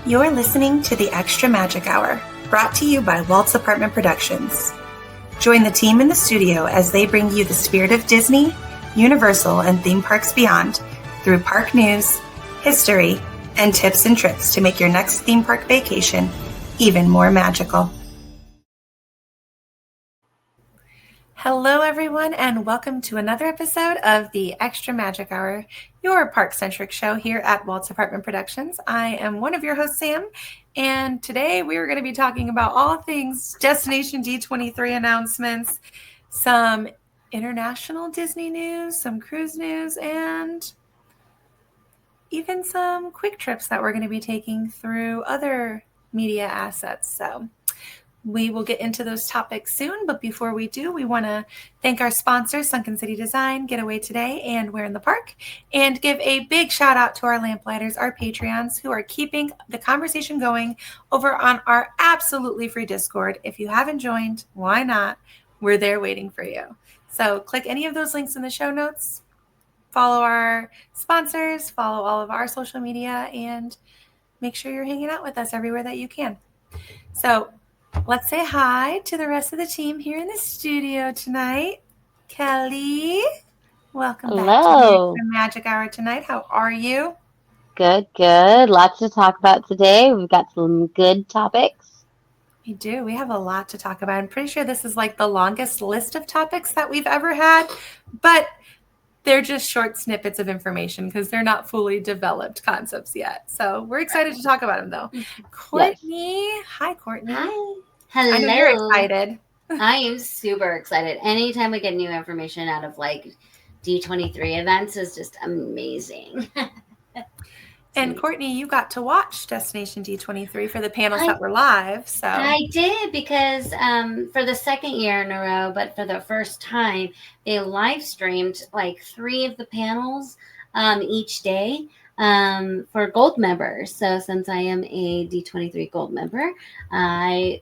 You're listening to the Extra Magic Hour, brought to you by Walt's Apartment Productions. Join the team in the studio as they bring you the spirit of Disney, Universal, and theme parks beyond through park news, history, and tips and tricks to make your next theme park vacation even more magical. Hello, everyone, and welcome to another episode of the Extra Magic Hour, your park-centric show here at Walt's Apartment Productions. I am one of your hosts, Sam, and today we are going to be talking about all things Destination D23 announcements, some international Disney news, some cruise news, and even some quick trips that we're going to be taking through other media assets. So we will get into those topics soon, but before we do, we want to thank our sponsors, Sunken City Design, Getaway Today, and We're in the Park, and give a big shout out to our Lamplighters, our Patreons, who are keeping the conversation going over on our absolutely free Discord. If you haven't joined, why not? We're there waiting for you. So click any of those links in the show notes, follow our sponsors, follow all of our social media, and make sure you're hanging out with us everywhere that you can. So let's say hi to the rest of the team here in the studio tonight. Kelly, welcome back to the Magic Hour tonight. How are you? Good. Lots to talk about today. We've got some good topics. We do. We have a lot to talk about. I'm pretty sure this is like the longest list of topics that we've ever had, but they're just short snippets of information because they're not fully developed concepts yet. So we're excited to talk about them, though. Courtney. Yes. Hi, Courtney. Hi. Hello. I know you're excited. I am super excited. Anytime we get new information out of like D23 events is just amazing. And Courtney, you got to watch Destination D23 for the panels that were live. So I did because for the second year in a row, but for the first time, they live streamed like 3 of the panels each day for gold members. So since I am a D23 gold member, I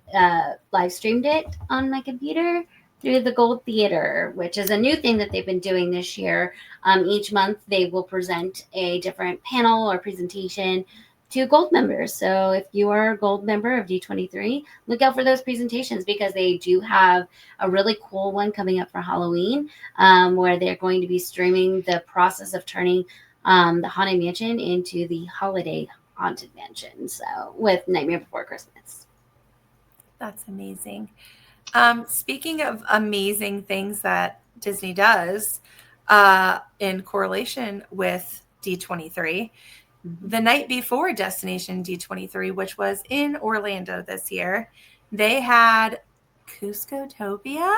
live streamed it on my computer through the Gold Theater, which is a new thing that they've been doing this year. Each month, they will present a different panel or presentation to gold members. So if you are a gold member of D23, look out for those presentations because they do have a really cool one coming up for Halloween where they're going to be streaming the process of turning the Haunted Mansion into the Holiday Haunted Mansion. So with Nightmare Before Christmas. That's amazing. Speaking of amazing things that Disney does in correlation with D23, the night before Destination D23, which was in Orlando this year, they had Cuscotopia.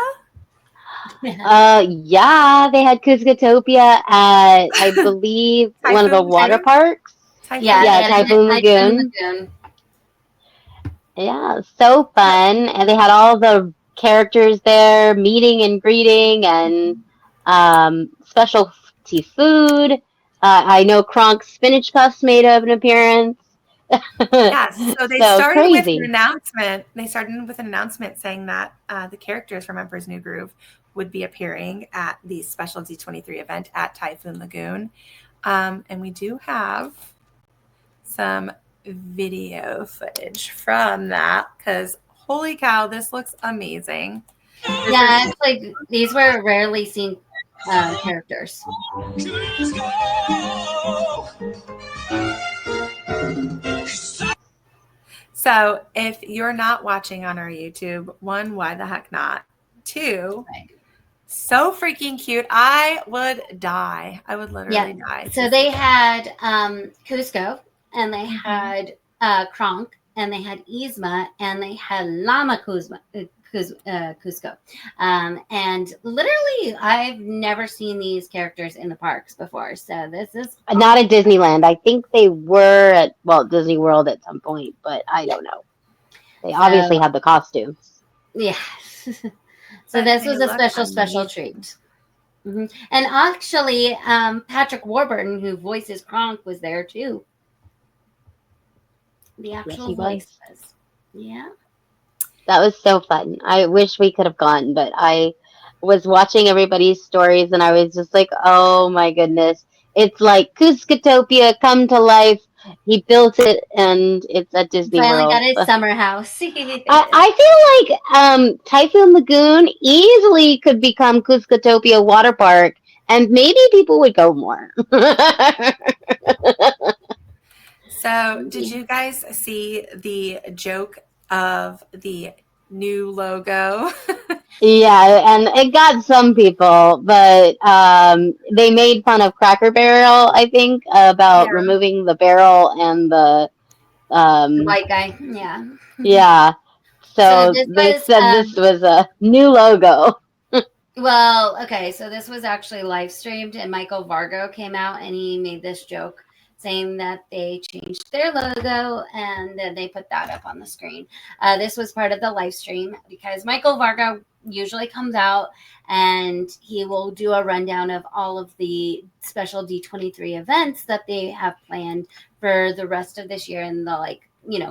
Yeah, they had Cuscotopia at, I believe, one of the water parks. Typhoon Lagoon. Yeah, so fun. And they had all the characters there, meeting and greeting, and specialty food. I know Kronk's spinach puffs made an appearance. Yes, so they started with an announcement. They started with an announcement saying that the characters from Emperor's New Groove would be appearing at the special D23 event at Typhoon Lagoon. And we do have some video footage from that because holy cow, this looks amazing. Yeah, it's like these were rarely seen characters. So if you're not watching on our YouTube, 1, why the heck not? 2, so freaking cute. I would die. I would literally die. So they had Cusco, and they had Kronk, and they had Yzma, and they had Llama Cusco. And literally, I've never seen these characters in the parks before. So this is not at Disneyland. I think they were at Disney World at some point, but I don't know. They obviously had the costumes. Yeah. So this was a special treat. Mm-hmm. And actually, Patrick Warburton, who voices Kronk, was there too. The actual voice was. Yeah. That was so fun. I wish we could have gone, but I was watching everybody's stories and I was just like, oh my goodness. It's like Cuscotopia come to life He built it, and it's at Disney Finally got World. his summer house. I feel like Typhoon Lagoon easily could become Cuscatopia Water Park, and maybe people would go more. So, did you guys see the joke of the new logo? Yeah, and it got some people, but they made fun of Cracker Barrel, I think, Yeah. about removing the barrel and the The um, white guy. Yeah. yeah. So So this they was said this was a new logo. well, okay, so this was actually live streamed, and Michael Vargo came out and he made this joke saying that they changed their logo and then they put that up on the screen. This was part of the live stream because Michael Vargo usually comes out and he will do a rundown of all of the special D23 events that they have planned for the rest of this year and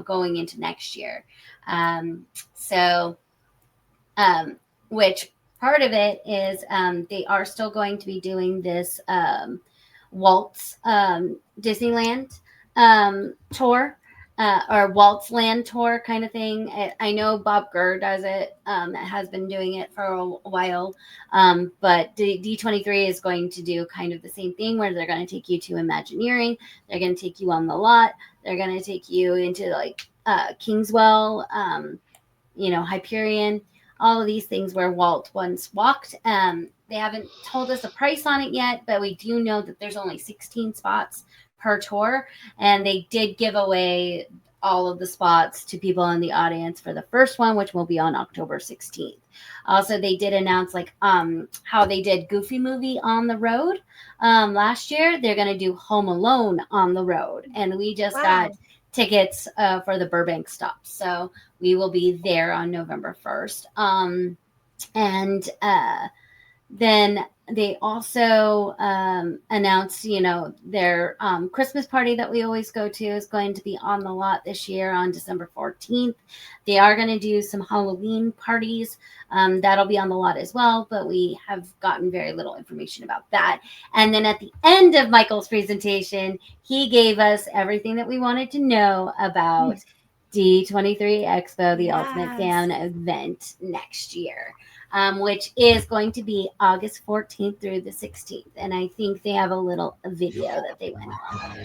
going into next year. So, which part of it is they are still going to be doing this Walt's Disneyland tour or Walt's Land tour kind of thing. I know Bob Gurr does it, has been doing it for a while, but D23 is going to do kind of the same thing where they're going to take you to Imagineering, they're going to take you on the lot, they're going to take you into like Kingswell, Hyperion, all of these things where Walt once walked. They haven't told us a price on it yet, but we do know that there's only 16 spots per tour, and they did give away all of the spots to people in the audience for the first one, which will be on October 16th. Also, they did announce how they did Goofy Movie on the road last year. They're going to do Home Alone on the road, and we just got tickets for the Burbank stop, so we will be there on November 1st. And then they also announced, their Christmas party that we always go to is going to be on the lot this year on December 14th. They are going to do some Halloween parties. That'll be on the lot as well, but we have gotten very little information about that. And then at the end of Michael's presentation, he gave us everything that we wanted to know about D23 Expo, the Ultimate Fan event next year. Which is going to be August 14th through the 16th. And I think they have a little video that they went on.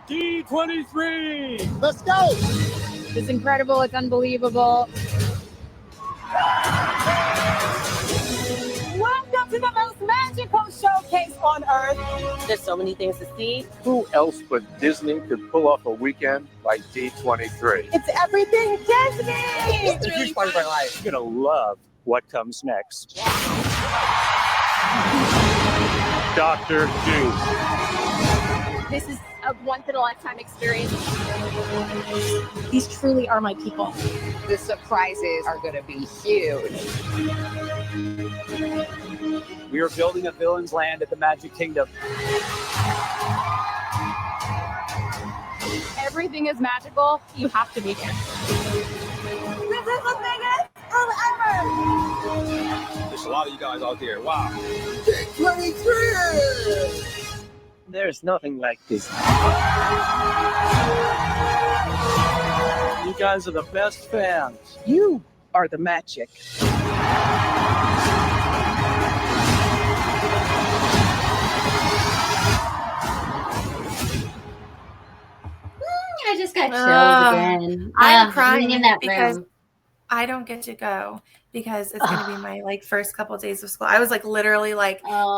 D23! Let's go! It's incredible. It's unbelievable. Welcome to the most magical showcase on earth. There's so many things to see. Who else but Disney could pull off a weekend like D23? It's everything Disney! It's a huge part of my life. You're going to love what comes next. Dr. Doom. This is a once-in-a-lifetime experience. These truly are my people. The surprises are going to be huge. We are building a villain's land at the Magic Kingdom. Everything is magical. You have to be here. This is the biggest ever! There's a lot of you guys out there. Wow. D23! There's nothing like this. You guys are the best fans. You are the magic. I just got chills again. I'm crying in that because room. I don't get to go because it's going to be my first couple of days of school. I was literally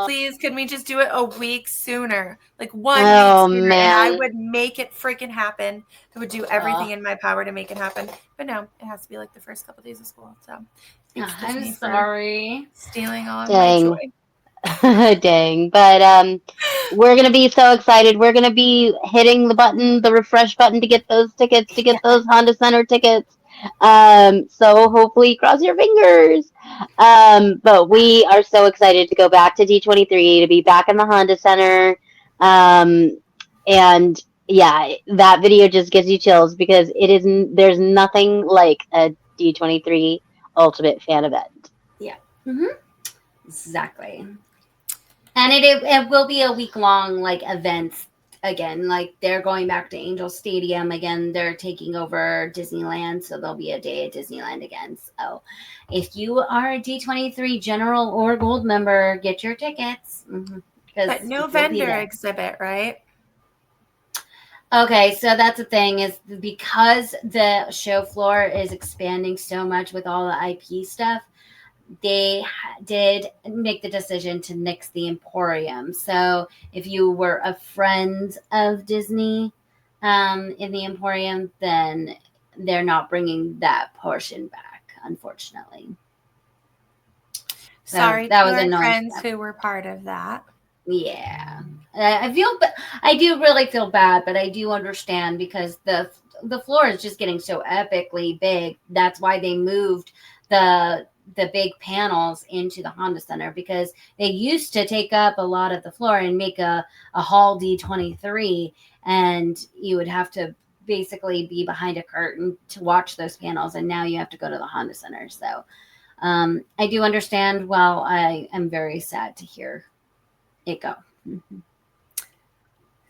please, could we just do it a week sooner? 1 week sooner, man. and I would make it freaking happen. I would do everything in my power to make it happen. But no, it has to be the first couple of days of school. So I'm sorry. Stealing all of my joy. Dang. But we're going to be so excited. We're going to be hitting the refresh button to get those tickets, to get those Honda Center tickets. So hopefully cross your fingers. But we are so excited to go back to D23, to be back in the Honda Center. And yeah, that video just gives you chills because there's nothing like a D23 Ultimate Fan event. Yeah. Exactly. And it will be a week-long event again, like they're going back to Angel Stadium again. They're taking over Disneyland, so there'll be a day at Disneyland again. So if you are a D23 General or Gold member, get your tickets. But no vendor exhibit, right? Okay, so that's the thing, is because the show floor is expanding so much with all the IP stuff, they did make the decision to nix the Emporium. So if you were a friend of Disney in the Emporium, then they're not bringing that portion back, unfortunately. So Sorry that to was our annoying. friends who were part of that. Yeah, I do really feel bad, but I do understand because the floor is just getting so epically big. That's why they moved the big panels into the Honda Center, because they used to take up a lot of the floor and make a hall D23, and you would have to basically be behind a curtain to watch those panels, and now you have to go to the Honda Center. So I do understand. Well, I am very sad to hear it go.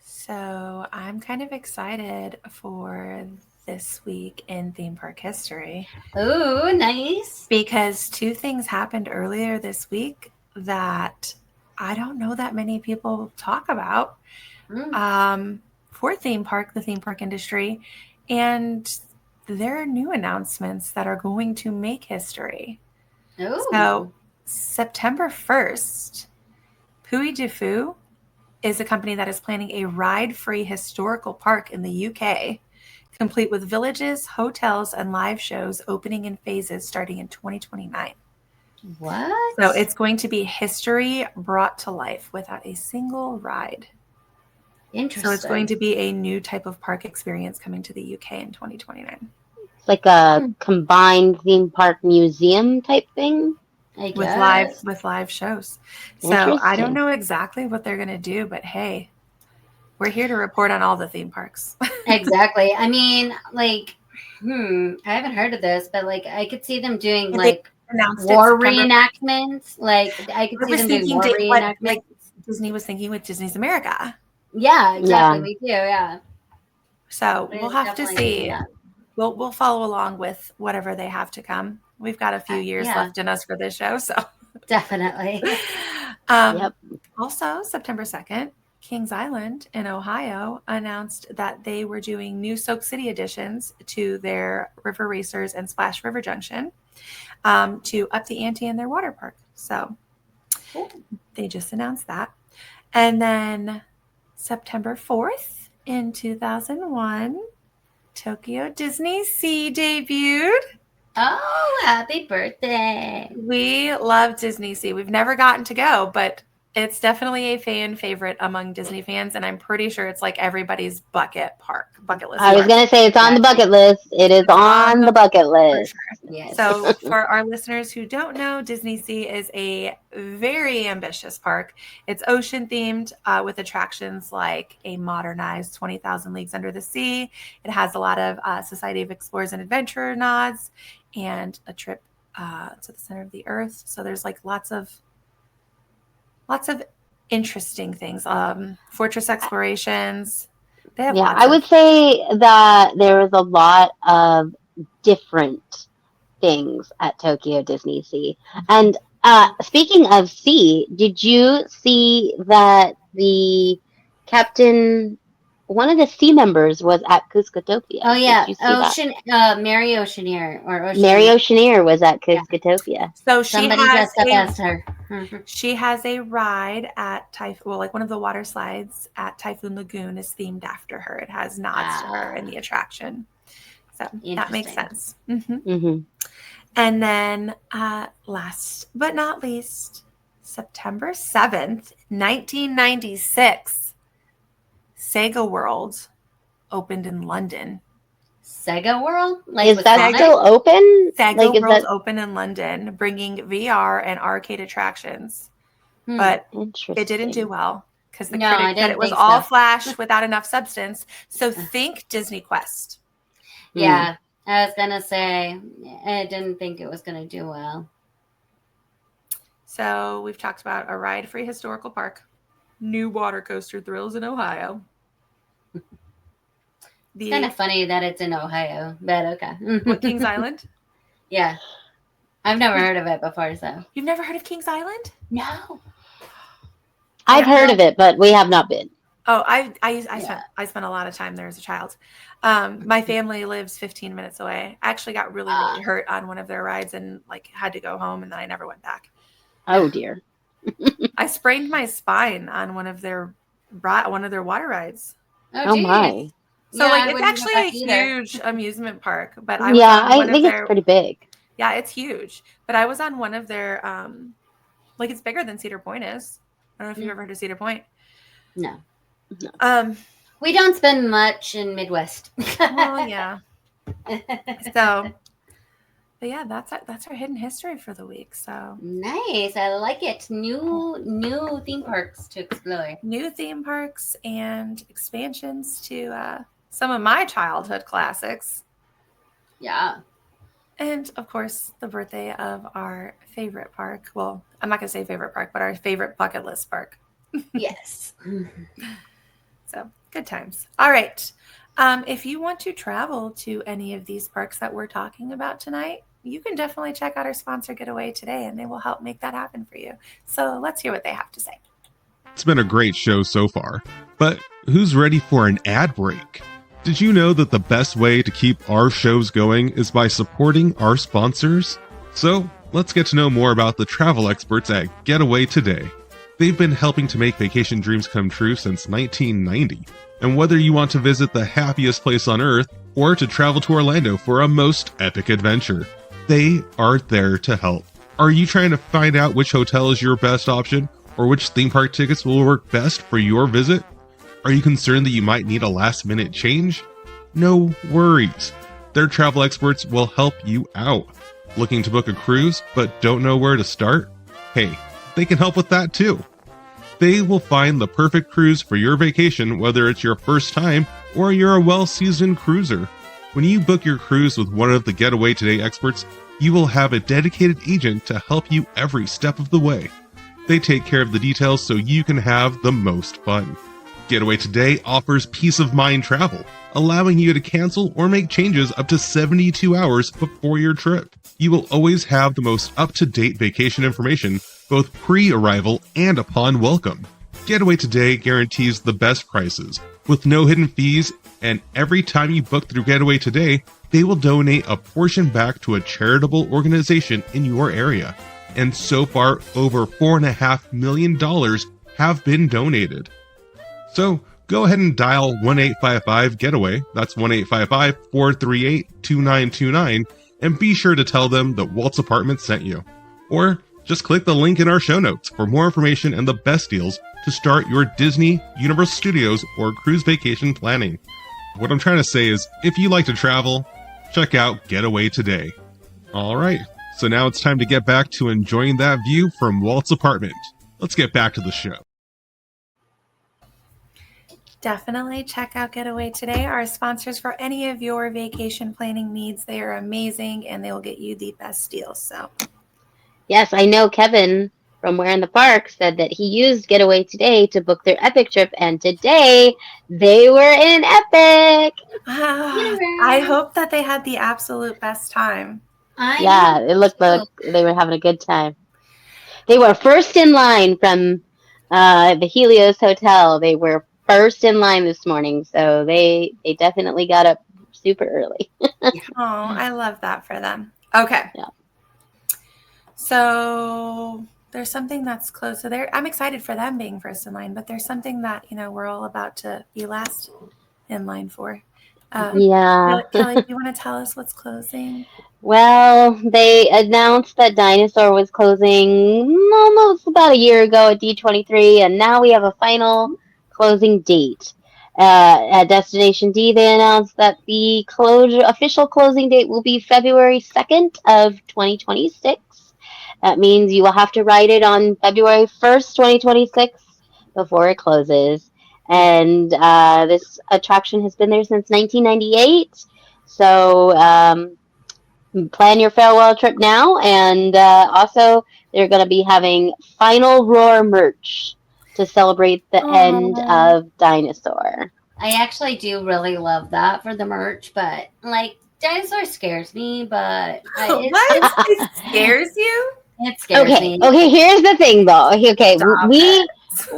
So I'm kind of excited for this week in theme park history. Oh, nice. Because two things happened earlier this week that I don't know that many people talk about for the theme park industry. And there are new announcements that are going to make history. Oh. So September 1st, Puy du Fou is a company that is planning a ride-free historical park in the UK, complete with villages, hotels, and live shows opening in phases starting in 2029. What? So it's going to be history brought to life without a single ride. Interesting. So it's going to be a new type of park experience coming to the UK in 2029. It's like a combined theme park museum type thing. I guess. With live shows. So I don't know exactly what they're going to do, but hey, we're here to report on all the theme parks. Exactly. I mean, like, I haven't heard of this, but like, I could see them doing like war reenactments. Like, I could see them doing war reenactments. Like Disney was thinking with Disney's America. Yeah, exactly. Me too. Yeah. So we'll have to see. We'll follow along with whatever they have to come. We've got a few years left in us for this show, so definitely. Also, September 2nd, Kings Island in Ohio announced that they were doing new Soak City additions to their River Racers and Splash River Junction to up the ante in their water park. So they just announced that. And then September 4th in 2001, Tokyo Disney Sea debuted. Oh, happy birthday. We love Disney Sea. We've never gotten to go, but it's definitely a fan favorite among Disney fans, and I'm pretty sure it's like everybody's bucket list. I was going to say it's on the bucket list. It is on the bucket list. Sure. Yes. So for our listeners who don't know, Disney Sea is a very ambitious park. It's ocean themed with attractions like a modernized 20,000 Leagues Under the Sea. It has a lot of Society of Explorers and Adventurer nods and a trip to the center of the earth. So there's like lots of interesting things. Fortress explorations. They have I would say that there is a lot of different things at Tokyo Disney Sea. And speaking of sea, did you see that the captain, one of the sea members, was at Cuscatopia? Oh yeah, Mary Oceaneer Mary Oceaneer was at Cuscatopia. So somebody dressed up as her. She has a ride at like one of the water slides at Typhoon Lagoon is themed after her. It has nods to her in the attraction. So that makes sense. And then last but not least, September 7th, 1996, Sega World opened in London. Sega World? Is that still open? Sega World open in London, bringing VR and arcade attractions. But it didn't do well because the critics said it was all flash without enough substance. So think Disney Quest. Yeah, I was going to say, I didn't think it was going to do well. So we've talked about a ride-free historical park, new water coaster thrills in Ohio, It's kind of funny that it's in Ohio, but okay. What, Kings Island? Yeah. I've never heard of it before, so. You've never heard of Kings Island? No. I've heard of it, but we have not been. Oh, I spent a lot of time there as a child. My family lives 15 minutes away. I actually got really, really hurt on one of their rides and like had to go home, and then I never went back. Oh dear. I sprained my spine on one of their water rides. Oh my. So Yeah, like it's actually a huge amusement park, but I think it's pretty big. Yeah, it's huge. But I was on one of their like it's bigger than Cedar Point is. I don't know if you've ever heard of Cedar Point. No. No. We don't spend much in Midwest. Well, yeah. So, but yeah, that's our hidden history for the week. So nice, I like it. New theme parks to explore. New theme parks and expansions to some of my childhood classics. Yeah. And of course, the birthday of our favorite park. Well, I'm not gonna say favorite park, but our favorite bucket list park. Yes. So good times. All right. If you want to travel to any of these parks that we're talking about tonight, you can definitely check out our sponsor Getaway Today, and they will help make that happen for you. So let's hear what they have to say. It's been a great show so far, but who's ready for an ad break? Did you know that the best way to keep our shows going is by supporting our sponsors? So let's get to know more about the travel experts at Getaway Today. They've been helping to make vacation dreams come true since 1990. And whether you want to visit the happiest place on earth or to travel to Orlando for a most epic adventure, they are there to help. Are you trying to find out which hotel is your best option or which theme park tickets will work best for your visit? Are you concerned that you might need a last-minute change? No worries. Their travel experts will help you out. Looking to book a cruise but don't know where to start? Hey, they can help with that too. They will find the perfect cruise for your vacation, whether it's your first time or you're a well-seasoned cruiser. When you book your cruise with one of the Getaway Today experts, you will have a dedicated agent to help you every step of the way. They take care of the details so you can have the most fun. Getaway Today offers peace of mind travel, allowing you to cancel or make changes up to 72 hours before your trip. You will always have the most up-to-date vacation information, both pre-arrival and upon welcome. Getaway Today guarantees the best prices, with no hidden fees, and every time you book through Getaway Today, they will donate a portion back to a charitable organization in your area. And so far, over $4.5 million have been donated. So go ahead and dial 1-855-GETAWAY, that's 1-855-438-2929, and be sure to tell them that Walt's Apartment sent you. Or just click the link in our show notes for more information and the best deals to start your Disney, Universal Studios, or cruise vacation planning. What I'm trying to say is, if you like to travel, check out Getaway Today. Alright, so now it's time to get back to enjoying that view from Walt's apartment. Let's get back to the show. Definitely check out Getaway Today, our sponsors for any of your vacation planning needs. They are amazing and they will get you the best deals. So, yes, I know Kevin from Where in the Park said that he used Getaway Today to book their epic trip, and today they were in epic. I hope that they had the absolute best time. It looked like they were having a good time. They were first in line from the Helios Hotel. They were first in line this morning, so they definitely got up super early. Oh, I love that for them. Okay. Yeah. So there's something that's close. So I'm excited for them being first in line, but there's something that, we're all about to be last in line for. Yeah. Kelly, do you want to tell us what's closing? Well, they announced that Dinosaur was closing almost about a year ago at D23, and now we have a final closing date. At Destination D, they announced that the official closing date will be February 2nd of 2026. That means you will have to ride it on February 1st, 2026 before it closes. And this attraction has been there since 1998. So plan your farewell trip now. And also, they're going to be having Final Roar merch to celebrate the end of Dinosaur. I actually do really love that for the merch, but like dinosaur scares me, but What? It scares you? it scares Okay, me. okay. Here's the thing, though. Okay, Stop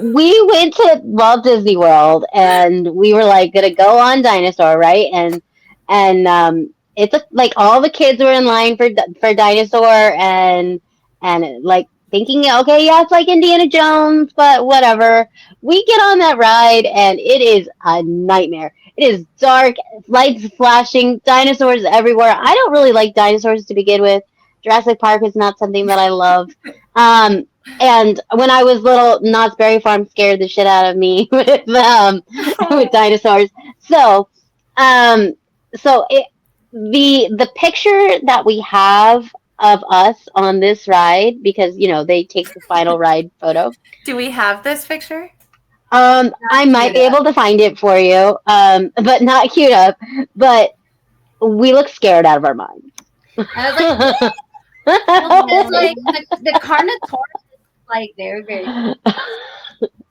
we went to Walt Disney World, and we were like gonna go on dinosaur, right? And it's like all the kids were in line for dinosaur, and like thinking, okay, yeah, it's like Indiana Jones, but whatever. We get on that ride, and it is a nightmare. It is dark, lights flashing, dinosaurs everywhere. I don't really like dinosaurs to begin with. Jurassic Park is not something that I love. Um, and when I was little, Knott's Berry Farm scared the shit out of me with dinosaurs. So, um, the picture that we have of us on this ride, because they take the final ride photo. Do we have this picture? I might be able to find it for you, but not queued up. But we look scared out of our minds. I was like, well, like the Carnotaurus is like very, very.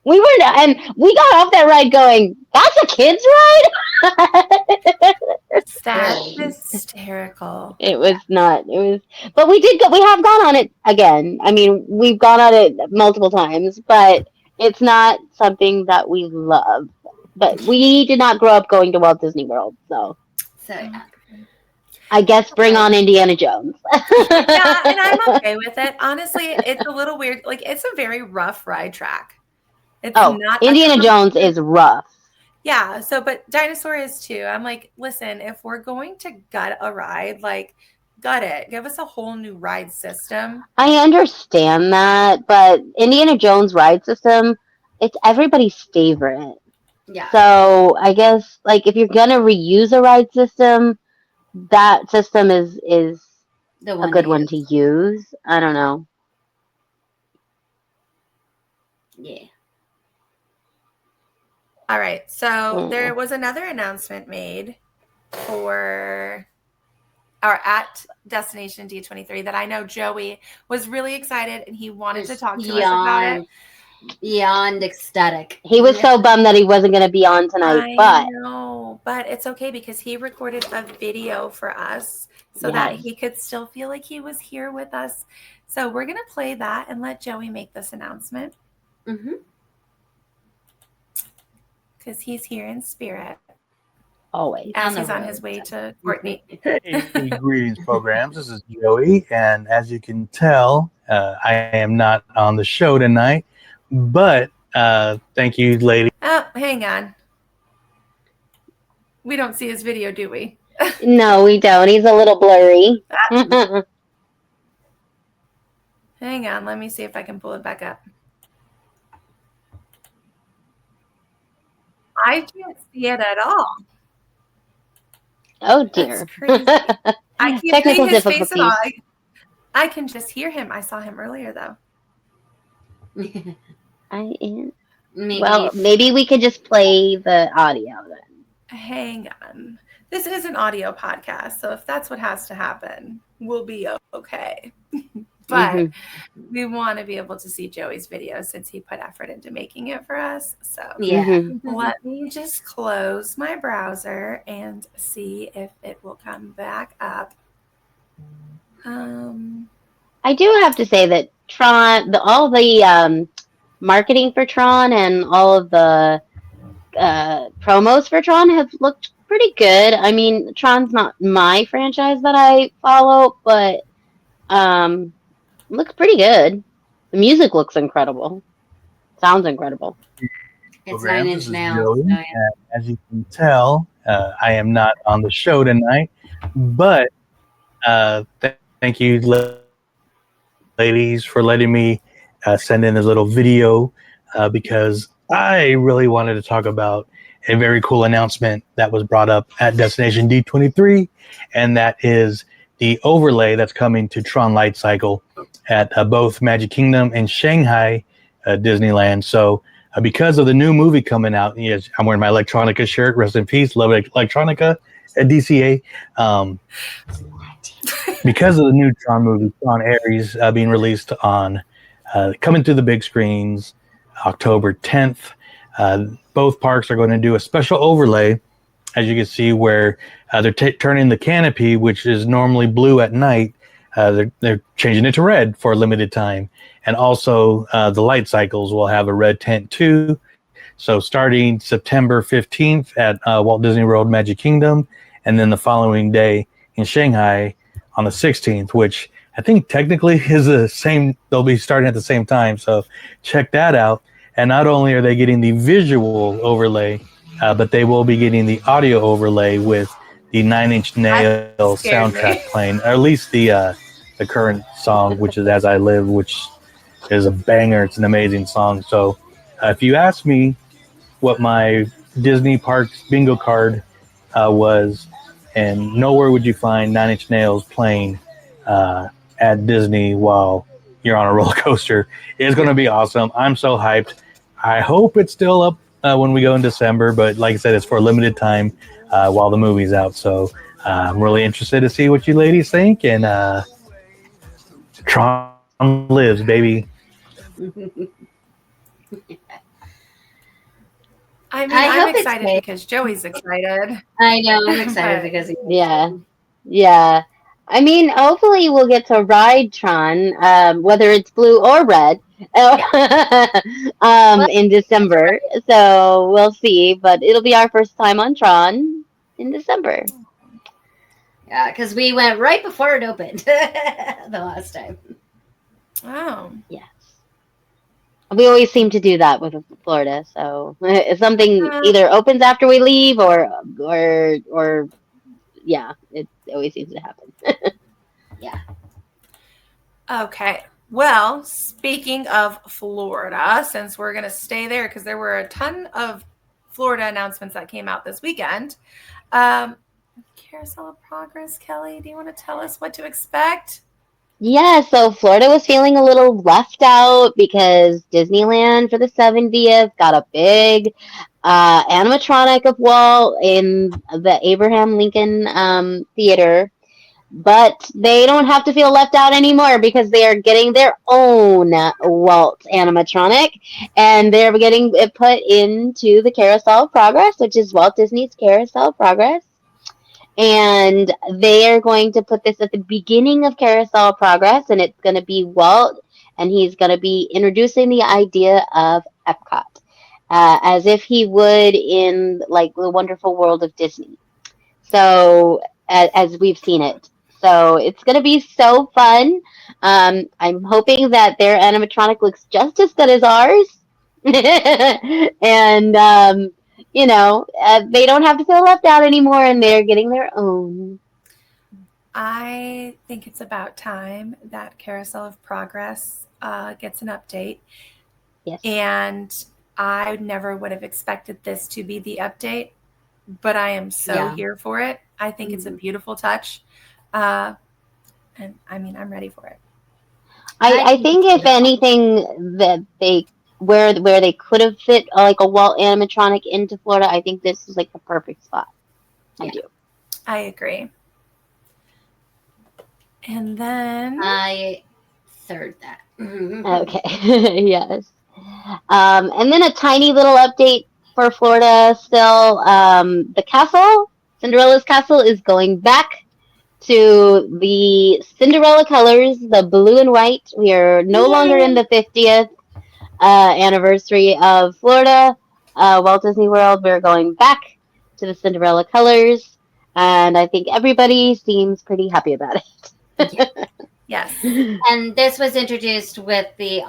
We were, and we got off that ride going, "That's a kids ride." That's hysterical. It was not. It was, but we did go. We have gone on it again. I mean, we've gone on it multiple times, but it's not something that we love. But we did not grow up going to Walt Disney World, so Yeah. I guess bring on Indiana Jones. Yeah, and I'm okay with it. Honestly, it's a little weird. Like, it's a very rough ride track. It's not Indiana Jones is rough. Yeah, but dinosaur is too. I'm like, listen, if we're going to gut a ride, like, gut it. Give us a whole new ride system. I understand that, but Indiana Jones ride system, it's everybody's favorite. Yeah. So I guess like if you're gonna reuse a ride system, that system is a good one to use. I don't know. Yeah. All right. So there was another announcement made for at Destination D23 that I know Joey was really excited and he wanted to talk to us about it. Beyond ecstatic. He was so bummed that he wasn't going to be on tonight, I know, but it's okay because he recorded a video for us so that he could still feel like he was here with us. So we're going to play that and let Joey make this announcement. Because he's here in spirit. Always. As he's on his way to Courtney. Hey, greetings, programs. This is Joey, and as you can tell, I am not on the show tonight, but thank you, lady. Oh, hang on. We don't see his video, do we? No, we don't. He's a little blurry. Hang on. Let me see if I can pull it back up. I can't see it at all. Oh dear. That's crazy. I can't Technical see his face at all. difficulties. I can just hear him. I saw him earlier though. Maybe we could just play the audio then. Hang on. This is an audio podcast, so if that's what has to happen, we'll be okay. But we want to be able to see Joey's video since he put effort into making it for us. So let me just close my browser and see if it will come back up. I do have to say that Tron, all the marketing for Tron and all of the promos for Tron have looked pretty good. I mean, Tron's not my franchise that I follow, but looks pretty good. The music looks incredible. Sounds incredible. It's 9 Inch Nails. Joey, as you can tell, I am not on the show tonight, but thank you, ladies, for letting me send in this little video because I really wanted to talk about a very cool announcement that was brought up at Destination D23, and that is the overlay that's coming to Tron Light Cycle at both Magic Kingdom and Shanghai Disneyland. So because of the new movie coming out, yes, I'm wearing my Electronica shirt. Rest in peace, love Electronica at DCA. Because of the new Tron movie, Tron Ares being released on coming to the big screens October 10th. Both parks are going to do a special overlay, as you can see, where they're turning the canopy, which is normally blue at night, they're changing it to red for a limited time. And also the light cycles will have a red tint too. So starting September 15th at Walt Disney World Magic Kingdom, and then the following day in Shanghai on the 16th, which I think technically is the same. They'll be starting at the same time. So check that out. And not only are they getting the visual overlay, but they will be getting the audio overlay with the Nine Inch Nails soundtrack playing, or at least the current song, which is As I Live, which is a banger. It's an amazing song. So if you ask me what my Disney Parks bingo card was, and nowhere would you find Nine Inch Nails playing at Disney while you're on a roller coaster. It's going to be awesome. I'm so hyped. I hope it's still up when we go in December, but like I said, it's for a limited time while the movie's out. So I'm really interested to see what you ladies think. And Tron lives, baby. I mean, I'm excited because Joey's excited. I know, I'm excited because yeah. I mean, hopefully we'll get to ride Tron, whether it's blue or red, in December. So we'll see, but it'll be our first time on Tron in December. Yeah, because we went right before it opened the last time. Oh. Yes. We always seem to do that with Florida. So if something either opens after we leave or yeah, it always seems to happen. Yeah. Okay. Well, speaking of Florida, since we're going to stay there because there were a ton of Florida announcements that came out this weekend. Carousel of Progress, Kelly, do you want to tell us what to expect? Yeah, so Florida was feeling a little left out because Disneyland for the 70th got a big animatronic of Walt in the Abraham Lincoln Theater. But they don't have to feel left out anymore because they are getting their own Walt animatronic, and they're getting it put into the Carousel of Progress, which is Walt Disney's Carousel of Progress. And they are going to put this at the beginning of Carousel of Progress, and it's going to be Walt, and he's going to be introducing the idea of Epcot, as if he would in like the wonderful world of Disney. So, as we've seen it. So it's going to be so fun. I'm hoping that their animatronic looks just as good as ours. And, they don't have to feel left out anymore, and they're getting their own. I think it's about time that Carousel of Progress gets an update. Yes. And I never would have expected this to be the update, but I am so here for it. I think it's a beautiful touch. And I mean, I'm ready for it. I think if anything that where they could have fit like a Walt animatronic into Florida, I think this is like the perfect spot. I do. I agree. And then I third that. Okay. Yes. And then a tiny little update for Florida still. The castle, Cinderella's castle, is going back to the Cinderella colors, the blue and white. We are no longer in the 50th anniversary of Florida, Walt Disney World. We're going back to the Cinderella colors, and I think everybody seems pretty happy about it. Yes. And this was introduced with the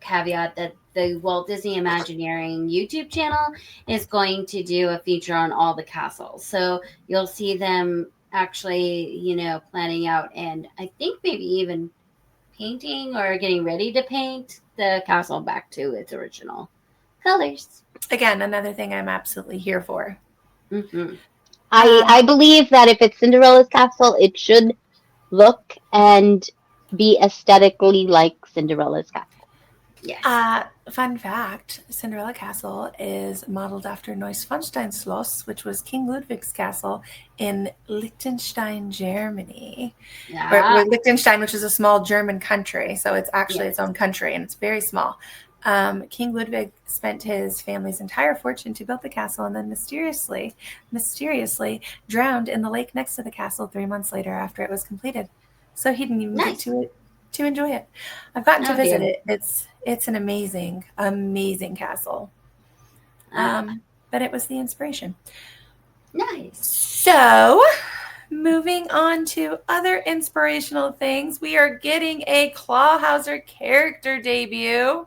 caveat that the Walt Disney Imagineering YouTube channel is going to do a feature on all the castles. So you'll see them actually, planning out and I think maybe even painting or getting ready to paint the castle back to its original colors. Again, another thing I'm absolutely here for. Mm-hmm. I believe that if it's Cinderella's castle, it should look and be aesthetically like Cinderella's castle. Yes. Fun fact, Cinderella Castle is modeled after Neuschwanstein Schloss, which was King Ludwig's castle in Liechtenstein, Germany. Yeah. Or Liechtenstein, which is a small German country. So it's actually its own country, and it's very small. King Ludwig spent his family's entire fortune to build the castle and then mysteriously drowned in the lake next to the castle 3 months later after it was completed. So he didn't even get to enjoy it. I've gotten to visit it. It's an amazing, amazing castle. But it was the inspiration. Nice. So, moving on to other inspirational things, we are getting a Clawhauser character debut.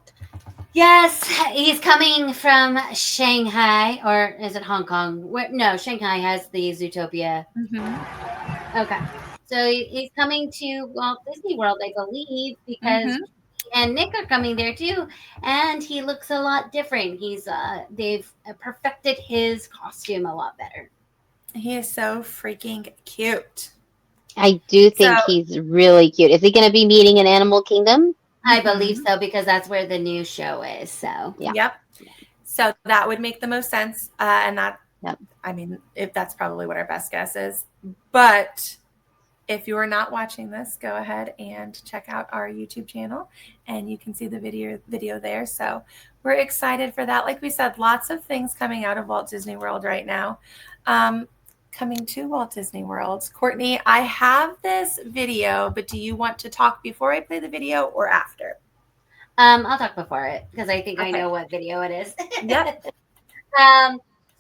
Yes, he's coming from Shanghai, or is it Hong Kong? No, Shanghai has the Zootopia. Mm-hmm. Okay, so he's coming to Walt Disney World, I believe, because and Nick are coming there too, and he looks a lot different. They've perfected his costume a lot better. He is so freaking cute. I do think he's really cute. Is he going to be meeting in Animal Kingdom? I believe so, because that's where the new show is. So yeah. Yep. So that would make the most sense, and that I mean, if that's probably what our best guess is. But if you are not watching this, go ahead and check out our YouTube channel, and you can see the video there. So we're excited for that. Like we said, lots of things coming out of Walt Disney World right now. Coming to Walt Disney World. Courtney, I have this video, but do you want to talk before I play the video or after? I'll talk before it, because I think I know what video it is. Yep.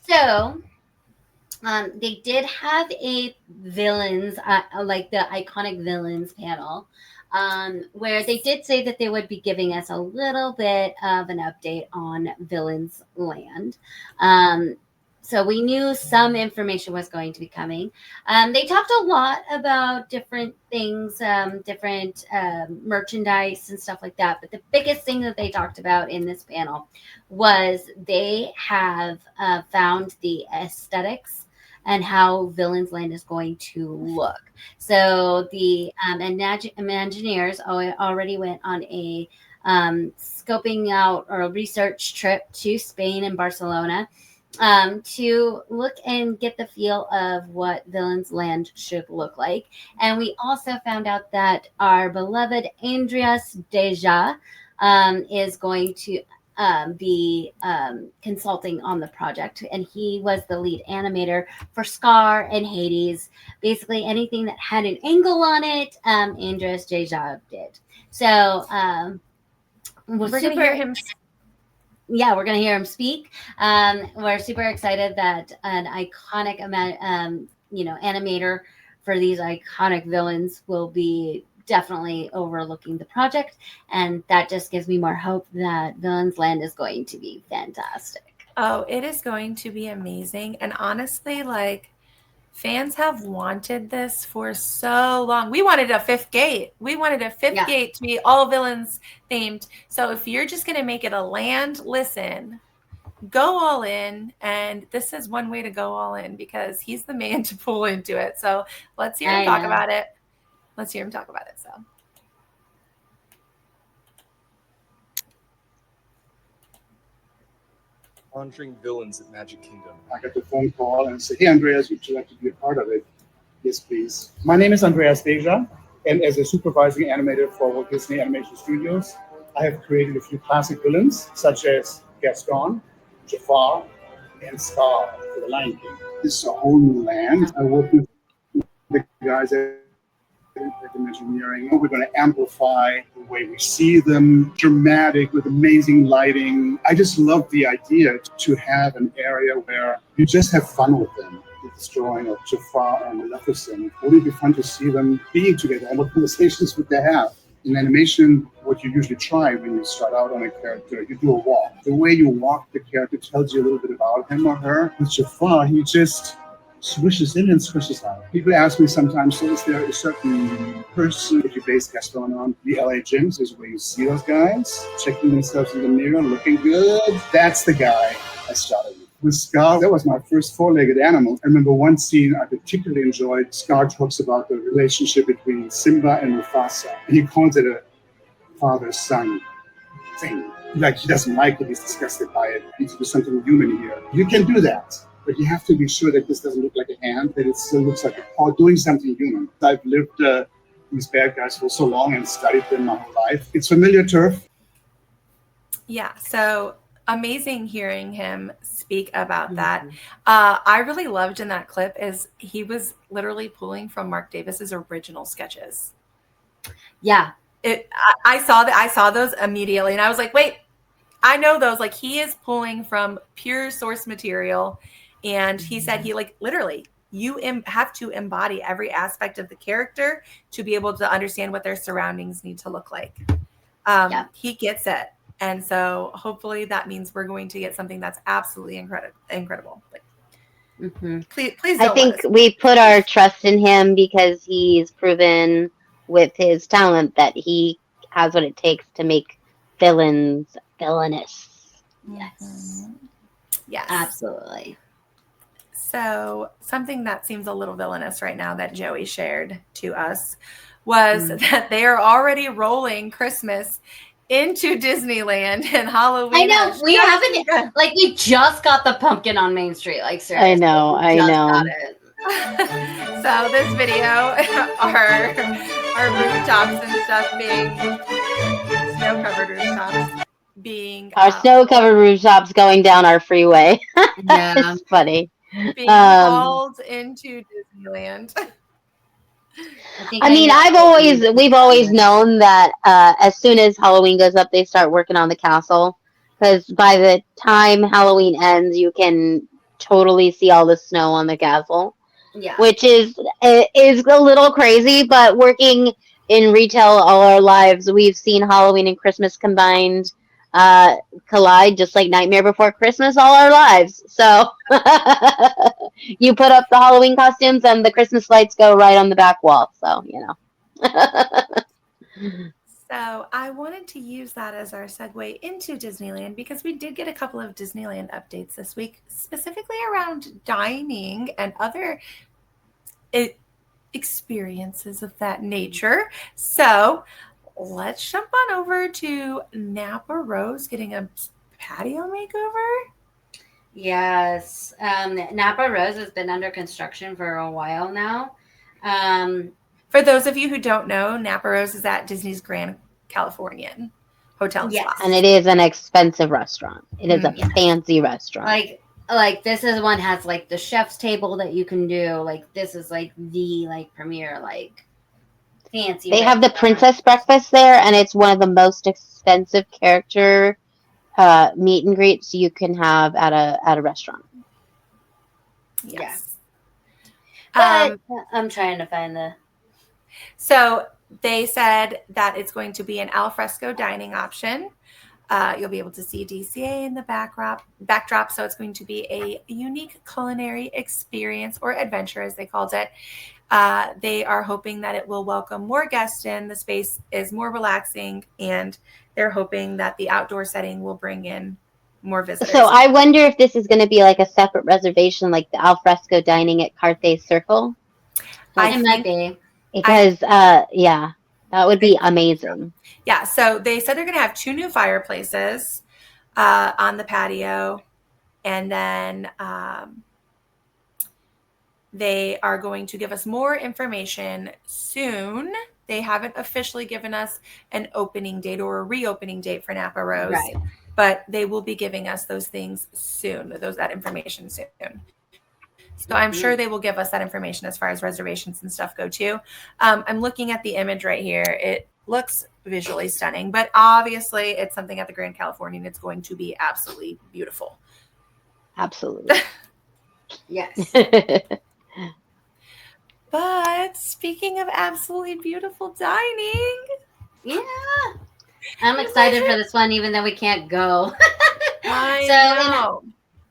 So they did have a villains, like the iconic villains panel, where they did say that they would be giving us a little bit of an update on Villains Land. So we knew some information was going to be coming. They talked a lot about different things, different merchandise and stuff like that. But the biggest thing that they talked about in this panel was they have found the aesthetics and how Villains Land is going to look. So the Imagineers already went on a scoping out or a research trip to Spain and Barcelona to look and get the feel of what Villains Land should look like. And we also found out that our beloved Andreas Deja is going to be consulting on the project, and he was the lead animator for Scar and Hades. Basically anything that had an angle on it, Andreas Deja did. So we're going to hear him. Yeah, we're going to hear him speak. We're super excited that an iconic animator for these iconic villains will be definitely overlooking the project, and that just gives me more hope that Villains Land is going to be fantastic. Oh, it is going to be amazing. And honestly, like, fans have wanted this for so long. We wanted a fifth gate. We wanted a fifth gate to be all villains themed. So if you're just going to make it a land, listen, go all in. And this is one way to go all in, because he's the man to pull into it. So let's hear him talk about it. Let's hear him talk about it. So. Conjuring villains at Magic Kingdom. I got the phone call and said, "Hey, Andreas, would you like to be a part of it?" Yes, please. My name is Andreas Deja, and as a supervising animator for Walt Disney Animation Studios, I have created a few classic villains, such as Gaston, Jafar, and Scar for The Lion King. This is a whole new land. I work with the guys at Imagineering. We're going to amplify the way we see them, dramatic with amazing lighting. I just love the idea to have an area where you just have fun with them. With this drawing of Jafar and Maleficent. Wouldn't it be fun to see them being together and what conversations would they have? In animation, what you usually try when you start out on a character, you do a walk. The way you walk the character tells you a little bit about him or her. With Jafar, he just swishes in and swishes out. People ask me sometimes, so is there a certain person that you base Gaston on? The LA gyms is where you see those guys checking themselves in the mirror, looking good. That's the guy I started with. With Scar, that was my first four-legged animal. I remember one scene I particularly enjoyed. Scar talks about the relationship between Simba and Mufasa. And he calls it a father-son thing. Like, he doesn't like it, he's disgusted by it. He needs to do something human here. You can do that. But you have to be sure that this doesn't look like a hand, that it still looks like a paw doing something human. I've lived these bad guys for so long and studied them my whole life. It's familiar turf. Yeah, so amazing hearing him speak about that. I really loved in that clip is he was literally pulling from Mark Davis's original sketches. Yeah. I saw those immediately, and I was like, wait, I know those. Like, he is pulling from pure source material, and he said he like literally you have to embody every aspect of the character to be able to understand what their surroundings need to look like. He gets it. And so hopefully that means we're going to get something that's absolutely incredible. Like, please don't I think we put our trust in him because he's proven with his talent that he has what it takes to make villains villainous. Yes. Yes. Absolutely. So something that seems a little villainous right now that Joey shared to us was that they are already rolling Christmas into Disneyland and Halloween. I know we haven't like we just got the pumpkin on Main Street. Like seriously, I know. Got it. So this video, our rooftops and stuff being snow-covered rooftops being our snow-covered rooftops going down our freeway. Yeah, it's funny. Being hauled into Disneyland. I mean, we've always known that as soon as Halloween goes up, they start working on the castle. Because by the time Halloween ends, you can totally see all the snow on the castle. Yeah. Which is a little crazy, but working in retail all our lives, we've seen Halloween and Christmas combined collide, just like Nightmare Before Christmas all our lives. So you put up the Halloween costumes and the Christmas lights go right on the back wall. So, you know. So I wanted to use that as our segue into Disneyland because we did get a couple of Disneyland updates this week, specifically around dining and other experiences of that nature. So let's jump on over to Napa Rose getting a patio makeover. Yes. Napa Rose has been under construction for a while now. For those of you who don't know, Napa Rose is at Disney's Grand Californian Hotel and Spa. And it is an expensive restaurant. It is a fancy restaurant. Like this is one has like the chef's table that you can do. Like this is like the like premier like fancy. They have the princess breakfast there, and it's one of the most expensive character meet and greets you can have at a restaurant. Yes. But I'm trying to find the. So they said that it's going to be an alfresco dining option. You'll be able to see DCA in the backdrop. So it's going to be a unique culinary experience or adventure, as they called it. They are hoping that it will welcome more guests in. The space is more relaxing, and they're hoping that the outdoor setting will bring in more visitors. So I wonder if this is going to be like a separate reservation, like the alfresco dining at Carthay Circle. It might be. Because, that would be amazing. Yeah, so they said they're going to have 2 new fireplaces on the patio, and then they are going to give us more information soon. They haven't officially given us an opening date or a reopening date for Napa Rose, but they will be giving us those things soon, that information soon. So I'm sure they will give us that information as far as reservations and stuff go too. I'm looking at the image right here. It looks visually stunning, but obviously it's something at the Grand Californian. It's going to be absolutely beautiful. Absolutely. Yes. But speaking of absolutely beautiful dining. Yeah. I'm excited for this one, even though we can't go. I know.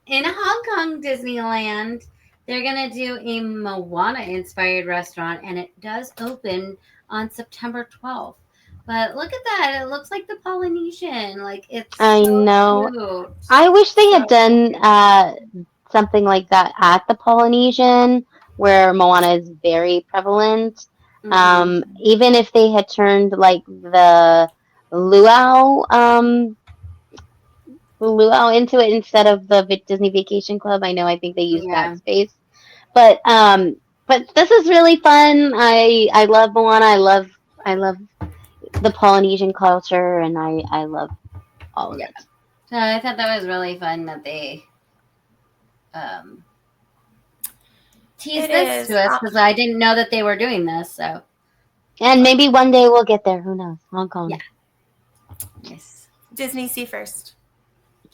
In Hong Kong Disneyland, they're going to do a Moana-inspired restaurant, and it does open on September 12th. But look at that. It looks like the Polynesian. Like, it's I so know. cute. I wish they had done something like that at the Polynesian, where Moana is very prevalent. Even if they had turned, like, the luau into it instead of the Disney Vacation Club. I think they used that space. But this is really fun. I love Moana. I love the Polynesian culture, and I love all of it. So I thought that was really fun that they teased this to us because I didn't know that they were doing this. So, and maybe one day we'll get there. Who knows? Hong Kong. Yeah. Yes. Disney Sea first.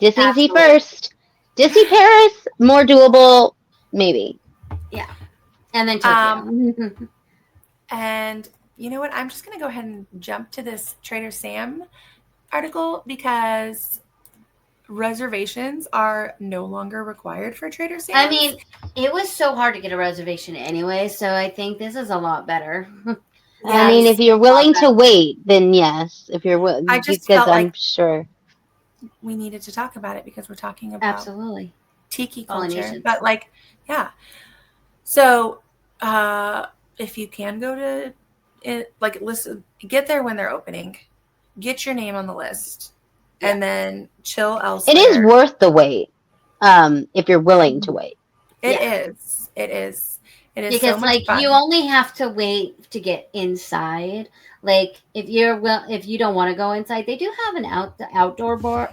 Disney Sea first. Disney Paris, more doable, maybe. Yeah. And then Tokyo. And you know what? I'm just going to go ahead and jump to this Trader Sam article because reservations are no longer required for Trader Sam's. I mean, it was so hard to get a reservation anyway, so I think this is a lot better. I mean, if you're willing to wait, then yes. If you're willing, I just because felt I'm like sure we needed to talk about it because we're talking about absolutely tiki culture. But like, yeah. So, if you can go to it, like, listen, get there when they're opening, get your name on the list, and then chill elsewhere. it is worth the wait. If you're willing to wait, It is. It is because so much like fun. you only have to wait to get inside. Like if you don't want to go inside, they do have an outdoor bar,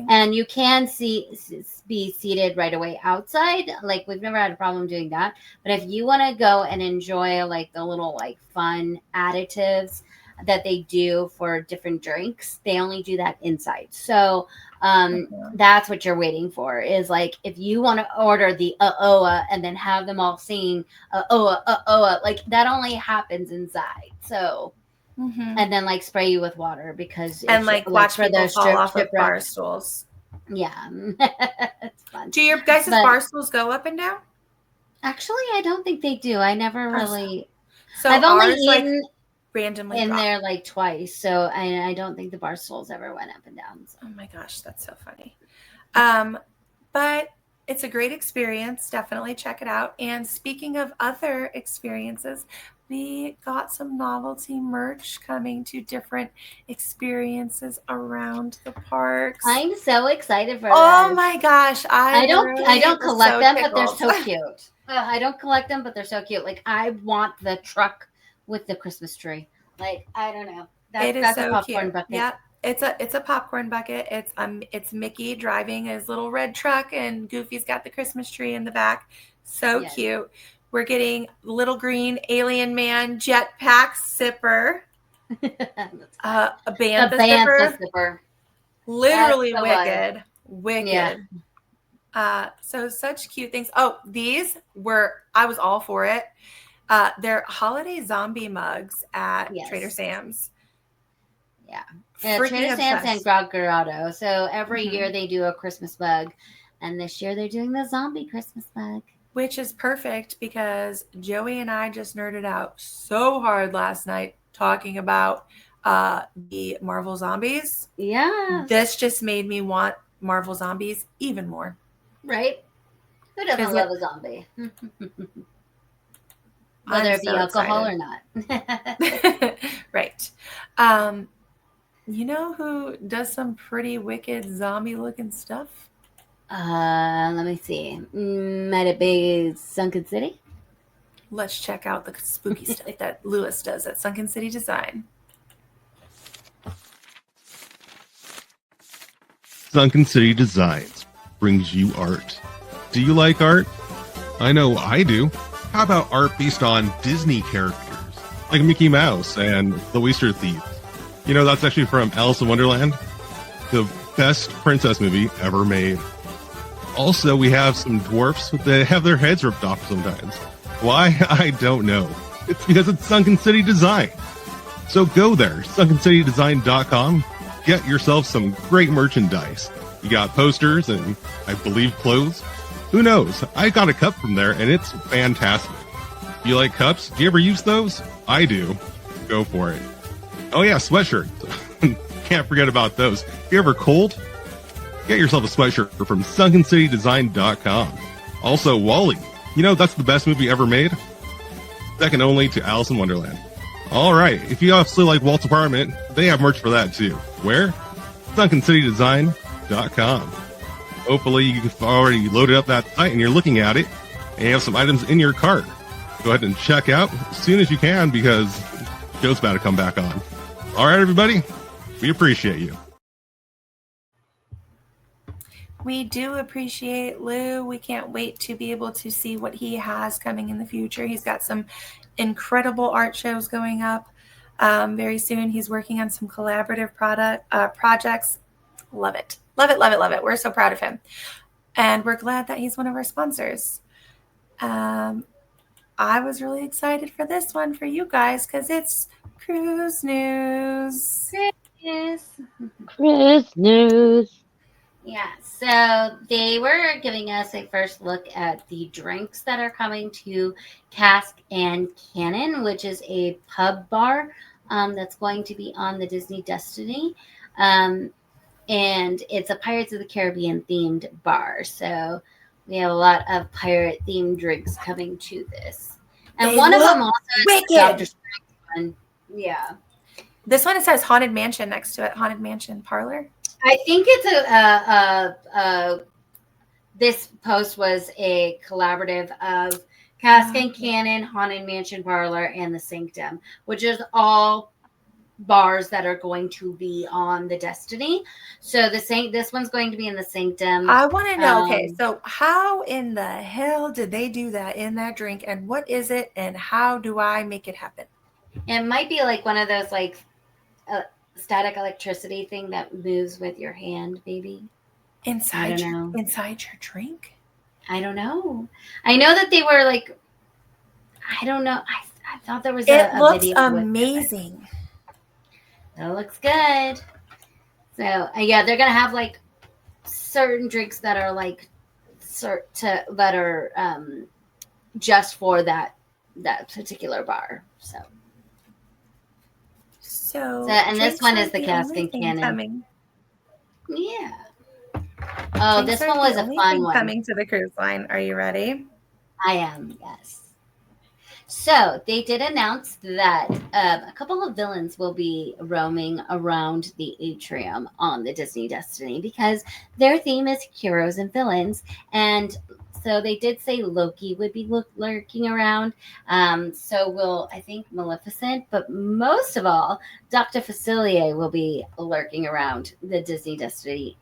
and you can be seated right away outside. Like we've never had a problem doing that. But if you want to go and enjoy like the little like fun additives that they do for different drinks, they only do that inside. So that's what you're waiting for, is like if you want to order the oa and then have them all singing oa, like that only happens inside. So and then like spray you with water because and like watch for people those fall off of shipwrecks. bar stools. Yeah. It's fun. Do your guys' bar stools go up and down? Actually, I don't think they do. I never really. So I've only ours, like, eaten randomly in drop. there like twice, so I don't think the bar stools ever went up and down. So. Oh my gosh, that's so funny. But it's a great experience. Definitely check it out. And speaking of other experiences, we got some novelty merch coming to different experiences around the parks. I'm so excited for Oh that. my gosh, I don't collect them, but they're tickled. so cute. I don't collect them, but they're so cute. Like I want the truck with the Christmas tree. Like I don't know. That's so a popcorn cute. bucket. Yeah, it's a popcorn bucket. It's Mickey driving his little red truck, and Goofy's got the Christmas tree in the back. So cute. We're getting little green alien man jetpack sipper. A bantha sipper. Literally That's wicked. Wicked. Yeah. So such cute things. Oh, these I was all for it. They're holiday zombie mugs at Trader Sam's. Yeah. Trader Sam's and Grog Grotto. So every year they do a Christmas mug. And this year they're doing the zombie Christmas mug. Which is perfect because Joey and I just nerded out so hard last night talking about the Marvel Zombies. Yeah. This just made me want Marvel Zombies even more. Right? Who doesn't love a zombie? Whether it be alcohol or not. Right. You know who does some pretty wicked zombie looking stuff? Let me see. Might it be Sunken City? Let's check out the spooky stuff that Louis does at Sunken City Design. Sunken City Designs brings you art. Do you like art? I know I do. How about art based on Disney characters, like Mickey Mouse and the Oyster Thief? You know, that's actually from Alice in Wonderland, the best princess movie ever made. Also, we have some dwarfs that have their heads ripped off sometimes. Why? I don't know. It's because it's Sunken City Design. So go there, sunkencitydesign.com. Get yourself some great merchandise. You got posters and, I believe, clothes. Who knows? I got a cup from there, and it's fantastic. You like cups? Do you ever use those? I do. Go for it. Oh yeah, sweatshirts. Can't forget about those. If you're ever cold, get yourself a sweatshirt from sunkencitydesign.com. Also, WALL-E. You know, that's the best movie ever made. Second only to Alice in Wonderland. All right, if you also like Walt's apartment, they have merch for that too. Where? sunkencitydesign.com. Hopefully you've already loaded up that site and you're looking at it and you have some items in your cart. Go ahead and check out as soon as you can because Joe's about to come back on. All right, everybody, we appreciate you. We do appreciate Lou. We can't wait to be able to see what he has coming in the future. He's got some incredible art shows going up very soon. He's working on some collaborative projects. Love it. Love it, love it, love it. We're so proud of him. And we're glad that he's one of our sponsors. I was really excited for this one for you guys because it's cruise news. Cruise news. Yeah, so they were giving us a first look at the drinks that are coming to Cask and Cannon, which is a pub bar that's going to be on the Disney Destiny. And it's a Pirates of the Caribbean themed bar. So we have a lot of pirate themed drinks coming to this. And They one of look them also wicked. is Dr. Strange one. Yeah. This one, it says Haunted Mansion next to it. Haunted Mansion Parlor. I think it's this post was a collaborative of Cask and Cannon, Haunted Mansion Parlor, and the Sanctum, which is all bars that are going to be on the Destiny. So this one's going to be in the Sanctum. I want to know, okay, so how in the hell did they do that in that drink, and what is it, and how do I make it happen? It might be like one of those like static electricity thing that moves with your hand, maybe. Inside your drink? I don't know. I know that they were like, I don't know. I thought there was it a looks video amazing. It looks good. So yeah, they're gonna have like certain drinks that are like that are just for that particular bar. So and this one is the Cask and Cannon. Coming. Yeah. Oh, this one was a fun one. Coming to the cruise line. Are you ready? I am, yes. So they did announce that a couple of villains will be roaming around the atrium on the Disney Destiny because their theme is heroes and villains. And so they did say Loki would be lurking around. So will, I think, Maleficent. But most of all, Dr. Facilier will be lurking around the Disney Destiny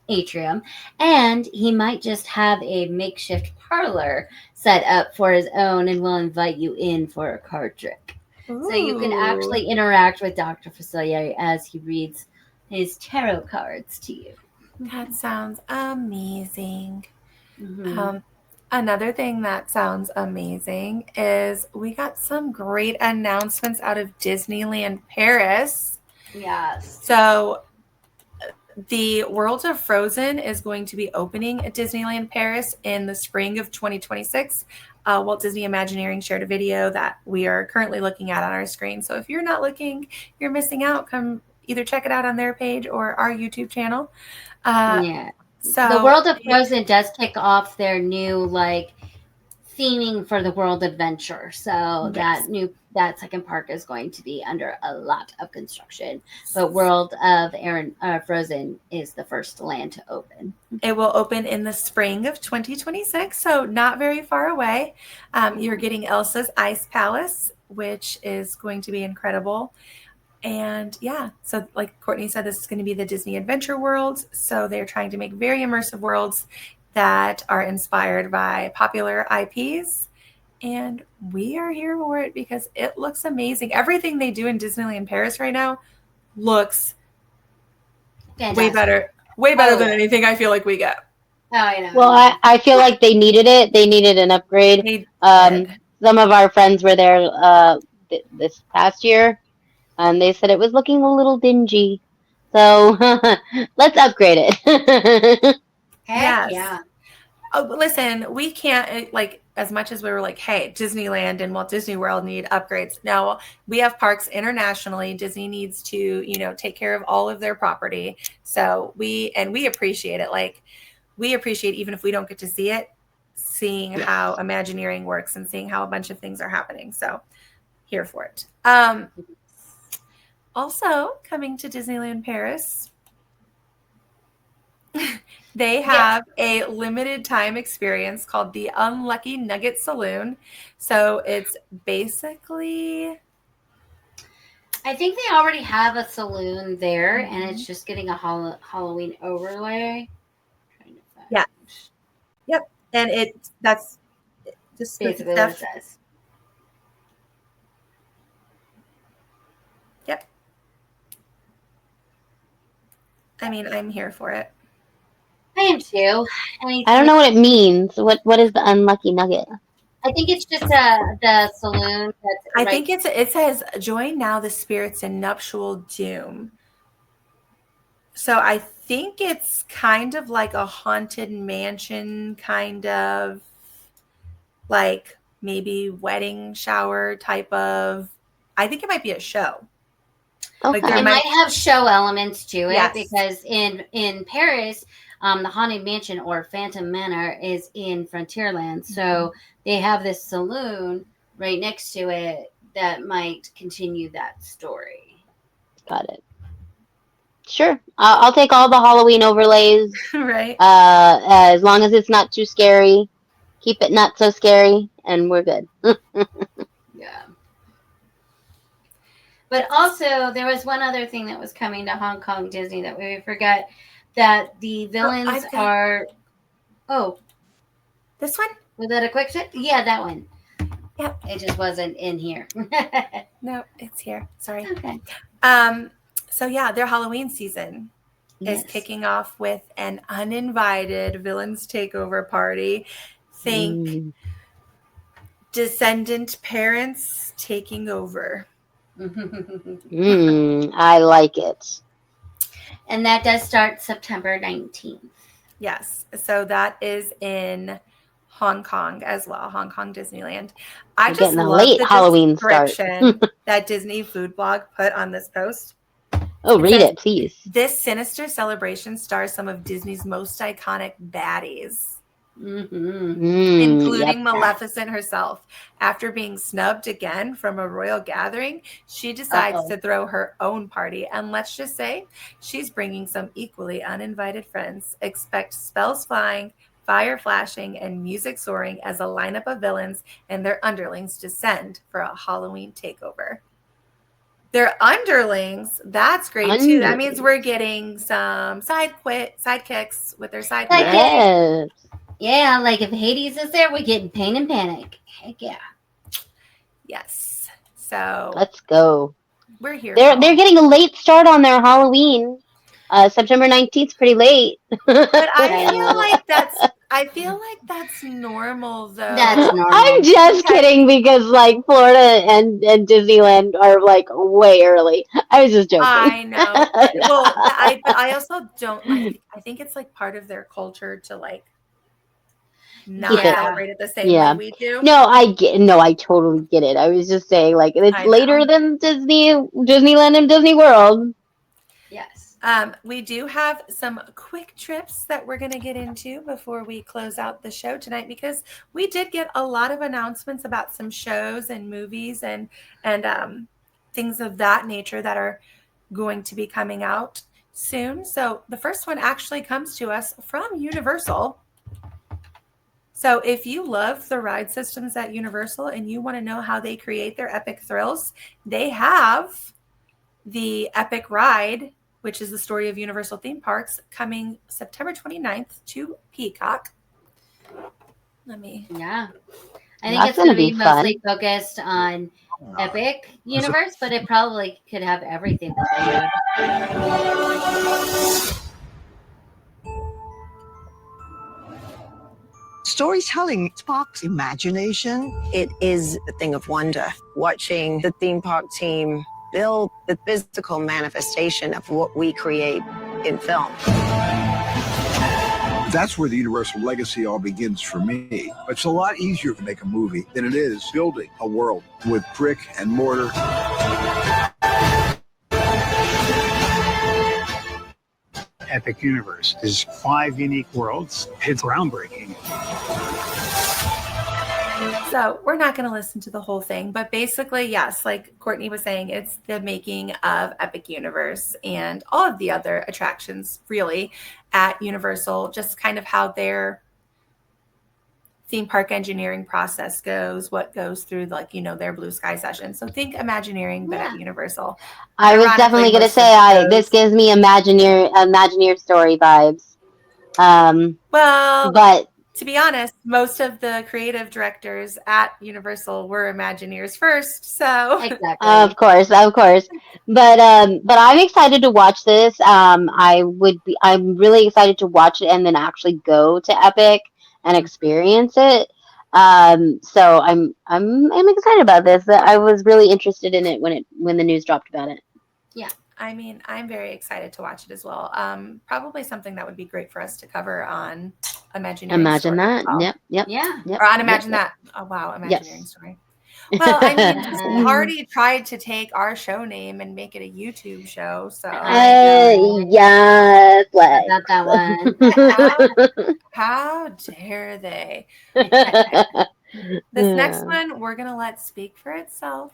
atrium. And he might just have a makeshift parlor set up for his own and will invite you in for a card trick. Ooh. So you can actually interact with Dr. Facilier as he reads his tarot cards to you. That sounds amazing. Mm-hmm. Another thing that sounds amazing is we got some great announcements out of Disneyland Paris. Yes. So the World of Frozen is going to be opening at Disneyland Paris in the spring of 2026. Walt Disney Imagineering shared a video that we are currently looking at on our screen. So if you're not looking, you're missing out. Come either check it out on their page or our YouTube channel. Yeah. So the World of Frozen does kick off their new like theming for the World Adventure. So yes. that second park is going to be under a lot of construction. But World of Frozen is the first land to open. It will open in the spring of 2026, so not very far away. You're getting Elsa's Ice Palace, which is going to be incredible. And yeah, so like Courtney said, this is going to be the Disney Adventure World. So they're trying to make very immersive worlds that are inspired by popular IPs. And we are here for it because it looks amazing. Everything they do in Disneyland Paris right now looks fantastic. way better than anything I feel like we get. Oh, I know. Well, I feel like they needed it. They needed an upgrade. Some of our friends were there this past year. And they said it was looking a little dingy. So let's upgrade it. Heck yeah. Oh, listen, we can't, like, as much as we were like, hey, Disneyland and Walt Disney World need upgrades. No, we have parks internationally. Disney needs to, take care of all of their property. So we appreciate it. Like, we appreciate, even if we don't get to see it, seeing how Imagineering works and seeing how a bunch of things are happening. So here for it. Also, coming to Disneyland Paris, they have a limited time experience called the Unlucky Nugget Saloon. So it's basically... I think they already have a saloon there, and it's just getting a Halloween overlay. And that's just basically what it says. Yep. I mean, I'm here for it. I am too. I don't know what it means. What is the unlucky nugget? I think it's just the saloon. I think it says join now the spirits in nuptial doom. So I think it's kind of like a haunted mansion, kind of like maybe wedding shower type of. I think it might be a show. Okay. Like it might have show elements to it, Yes. because in Paris, the Haunted Mansion or Phantom Manor is in Frontierland. So they have this saloon right next to it that might continue that story. Got it. Sure. I'll take all the Halloween overlays. Right. As long as it's not too scary. Keep it not so scary, and we're good. Yeah. But also, there was one other thing that was coming to Hong Kong Disney that we forgot, that the villains are... Oh. This one? Was that a quick shot? Yeah, that one. Yep. It just wasn't in here. No, it's here. Sorry. Okay. So yeah, their Halloween season is kicking off with an uninvited villains takeover party. Think descendant parents taking over. I like it. And that does start September 19th. Yes. So that is in Hong Kong as well, Hong Kong Disneyland. I We're just getting a love late the Halloween start. description that Disney Food Blog put on this post. Oh, read it, please. This sinister celebration stars some of Disney's most iconic baddies, including Maleficent herself. After being snubbed again from a royal gathering, she decides to throw her own party. And let's just say she's bringing some equally uninvited friends. Expect spells flying, fire flashing, and music soaring as a lineup of villains and their underlings descend for a Halloween takeover. Their underlings, that's great too. That means we're getting some sidekicks with their sidekicks. Yes. Yeah, like if Hades is there, we're getting Pain and Panic. Heck yeah. Yes. So let's go. We're here. They're getting a late start on their Halloween. September 19th is pretty late. But I feel like that's normal though. That's normal. I'm just kidding, because like Florida and Disneyland are like way early. I was just joking. I know. Well, I also don't like. I think it's like part of their culture to like not celebrate it the same way we do. No, I totally get it. I was just saying, like, it's later than Disneyland and Disney World. Yes. We do have some quick trips that we're going to get into before we close out the show tonight, because we did get a lot of announcements about some shows and movies and things of that nature that are going to be coming out soon. So the first one actually comes to us from Universal. So if you love the ride systems at Universal and you want to know how they create their epic thrills, they have the Epic Ride, which is the story of Universal theme parks, coming September 29th to Peacock. I think it's going to be mostly focused on Epic Universe, but it probably could have everything that they would. Storytelling sparks imagination. It is a thing of wonder. Watching the theme park team build the physical manifestation of what we create in film. That's where the Universal legacy all begins for me. It's a lot easier to make a movie than it is building a world with brick and mortar. Epic Universe is 5 unique worlds. It's groundbreaking. So we're not going to listen to the whole thing, but basically, yes, like Courtney was saying, it's the making of Epic Universe and all of the other attractions really at Universal, just kind of how their theme park engineering process goes, what goes through their blue sky session. So think Imagineering, but at Universal. I was definitely going to say, this gives me Imagineer story vibes. But to be honest, most of the creative directors at Universal were Imagineers first. So Exactly. Of course. But I'm excited to watch this. I'm really excited to watch it and then actually go to Epic and experience it. So I'm excited about this. I was really interested in it when the news dropped about it. Yeah. I mean, I'm very excited to watch it as well. Probably something that would be great for us to cover on Imagineering. Imagine Story that. as well. Yep. Yeah. Or on Imagine Yep. That. Oh wow, Imagineering Yes. Story. Well, I mean, Disney already tried to take our show name and make it a YouTube show. So Yes. I got that one. how dare they? This next one, we're gonna let speak for itself.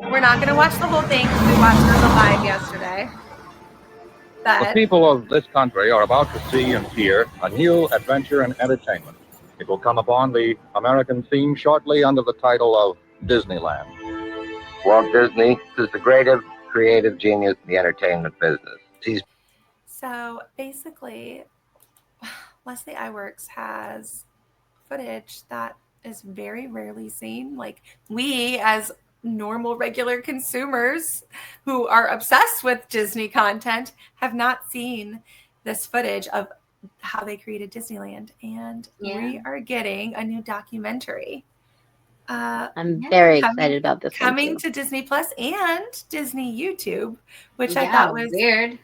We're not gonna watch the whole thing because we watched it on the live yesterday. The people of this country are about to see and hear a new adventure and entertainment. It will come upon the American theme shortly under the title of Disneyland. Walt Disney is the greatest creative genius in the entertainment business. So basically, Leslie Iwerks has footage that is very rarely seen. Like, we as normal regular consumers who are obsessed with Disney content have not seen this footage of how they created Disneyland, and we are getting a new documentary. I'm very excited about this one coming too. to Disney Plus and Disney YouTube, which I Yeah, thought was weird.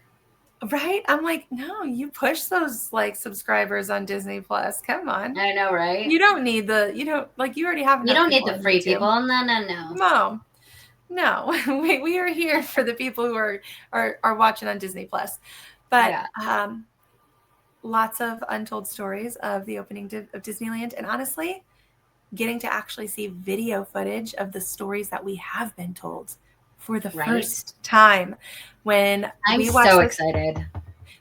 right. I'm like, no, you push those like subscribers on Disney Plus. Come on. I know, right? You don't need you already have enough. You don't need people the on free YouTube. people. No. No. we are here for the people who are watching on Disney Plus. But lots of untold stories of the opening of Disneyland, and honestly, getting to actually see video footage of the stories that we have been told for the first time. When I'm we watched so this, excited.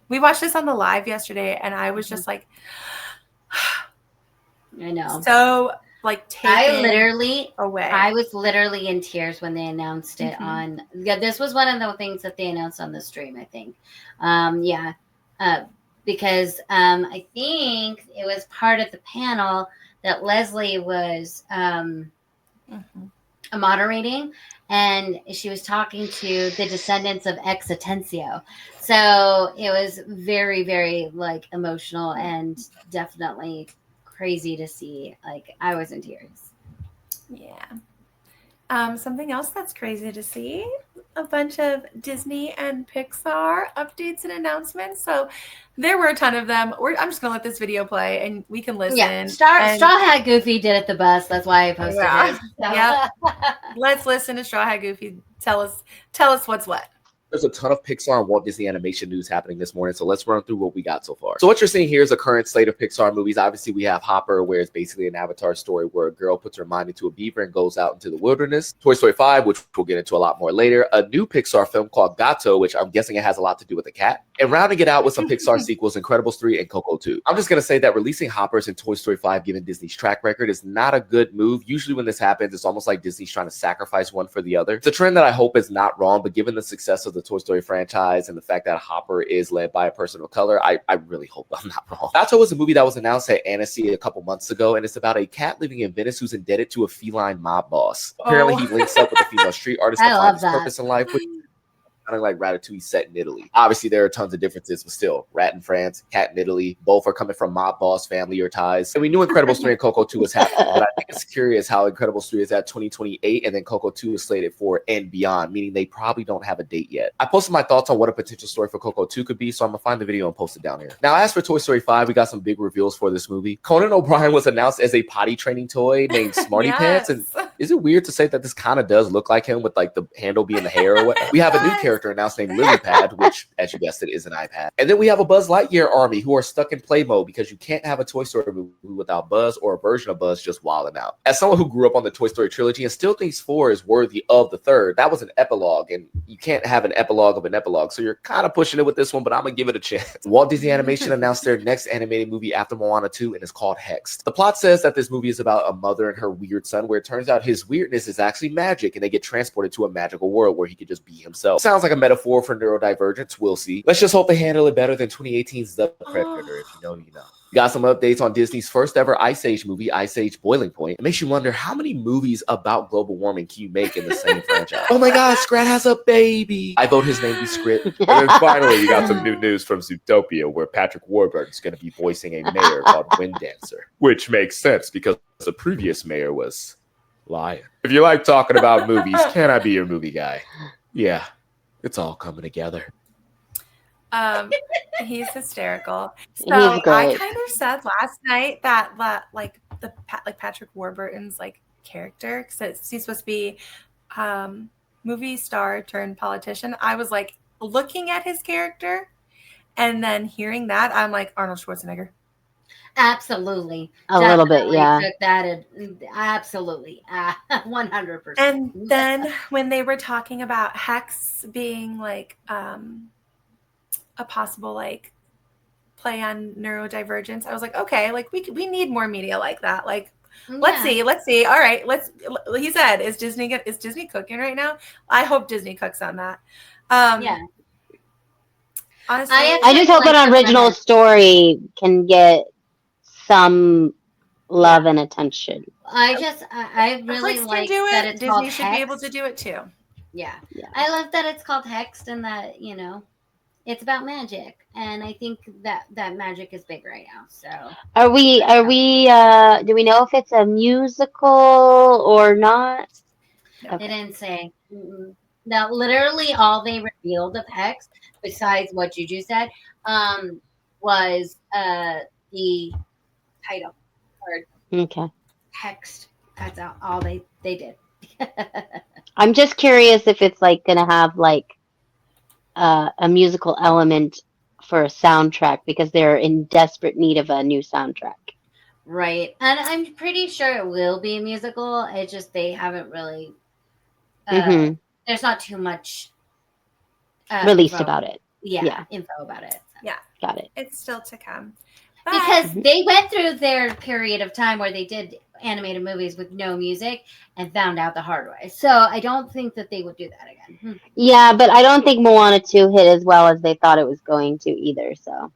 We watched this on the live yesterday, and I was just like, I know. So like taken I was literally in tears when they announced it on. Yeah, this was one of the things that they announced on the stream, I think. Because I think it was part of the panel that Leslie was moderating, and she was talking to the descendants of ex Atencio. So it was very, very like emotional and definitely crazy to see. Like, I was in tears. Yeah. Something else that's crazy to see, a bunch of Disney and Pixar updates and announcements. So there were a ton of them. I'm just gonna let this video play and we can listen. Yeah, Straw Hat Goofy did it the best. That's why I posted it. Yeah. Let's listen to Straw Hat Goofy. Tell us what's what. There's a ton of Pixar and Walt Disney Animation news happening this morning, so let's run through what we got so far. So what you're seeing here is a current slate of Pixar movies. Obviously, we have Hopper, where it's basically an Avatar story where a girl puts her mind into a beaver and goes out into the wilderness. Toy Story 5, which we'll get into a lot more later. A new Pixar film called Gato, which I'm guessing it has a lot to do with a cat. And rounding it out with some Pixar sequels, Incredibles 3 and Coco 2. I'm just going to say that releasing Hoppers in Toy Story 5, given Disney's track record, is not a good move. Usually when this happens, it's almost like Disney's trying to sacrifice one for the other. It's a trend that I hope is not wrong, but given the success of the Toy Story franchise and the fact that Hopper is led by a person of color, I really hope I'm not wrong. Gato was a movie that was announced at Annecy a couple months ago, and it's about a cat living in Venice who's indebted to a feline mob boss. Apparently, he links up with a female street artist to find his purpose in life, which kind of like Ratatouille set in Italy. Obviously, there are tons of differences, but still, Rat in France, Cat in Italy, both are coming from mob boss family or ties. And we knew Incredibles 3 and Coco 2 was happening, but I think it's curious how Incredibles 3 is at 2028 and then Coco 2 is slated for and beyond, meaning they probably don't have a date yet. I posted my thoughts on what a potential story for Coco 2 could be, so I'm gonna find the video and post it down here. Now, as for Toy Story 5, we got some big reveals for this movie. Conan O'Brien was announced as a potty training toy named Smarty Pants, and is it weird to say that this kind of does look like him with like the handle being the hair or what? We have a new character announced named Lily Pad, which, as you guessed it, is an iPad. And then we have a Buzz Lightyear army who are stuck in play mode because you can't have a Toy Story movie without Buzz or a version of Buzz just wilding out. As someone who grew up on the Toy Story trilogy and still thinks 4 is worthy of the third, that was an epilogue, and you can't have an epilogue of an epilogue, so you're kind of pushing it with this one, but I'm gonna give it a chance. Walt Disney Animation announced their next animated movie after Moana 2, and it's called Hexed. The plot says that this movie is about a mother and her weird son, where it turns out but his weirdness is actually magic, and they get transported to a magical world where he could just be himself. Sounds like a metaphor for neurodivergence. We'll see. Let's just hope they handle it better than 2018's The Predator. If you know, you know. We got some updates on Disney's first ever Ice Age movie, Ice Age Boiling Point. It makes you wonder, how many movies about global warming can you make in the same franchise? Oh my God, Scrat has a baby. I vote his name be Scrit. And then finally, we got some new news from Zootopia, where Patrick Warburton's going to be voicing a mayor called Wind Dancer, which makes sense because the previous mayor was Lion. If you like talking about movies, can I be your movie guy? Yeah, it's all coming together. He's hysterical. So He's great. I kind of said last night that like Patrick Warburton's like character, because he's supposed to be movie star turned politician. I was like looking at his character, and then hearing that, I'm like, Arnold Schwarzenegger. Absolutely. A little bit, yeah. Took that absolutely, 100%. And then when they were talking about Hex being like a possible like play on neurodivergence, I was like, okay, like we need more media like that. Like, let's see. All right, he said, is Disney cooking right now? I hope Disney cooks on that. Yeah. Honestly, I just hope an original story can get some love and attention. I really like that it's Disney called should Hex. be able to do it too. Yeah. I love that it's called Hexed, and that, you know, it's about magic, and I think that magic is big right now. So Are we do we know if it's a musical or not? They didn't say. Now, literally all they revealed of Hex, besides what Juju said, was the title or Okay. Hexed. That's all they did. I'm just curious if it's like gonna have like a musical element for a soundtrack, because they're in desperate need of a new soundtrack. Right. And I'm pretty sure it will be a musical. It's just they haven't really there's not too much Released info. about it. Yeah, info about it. Yeah. Got it. It's still to come. Because they went through their period of time where they did animated movies with no music and found out the hard way. So I don't think that they would do that again. Yeah, but I don't think Moana 2 hit as well as they thought it was going to either. So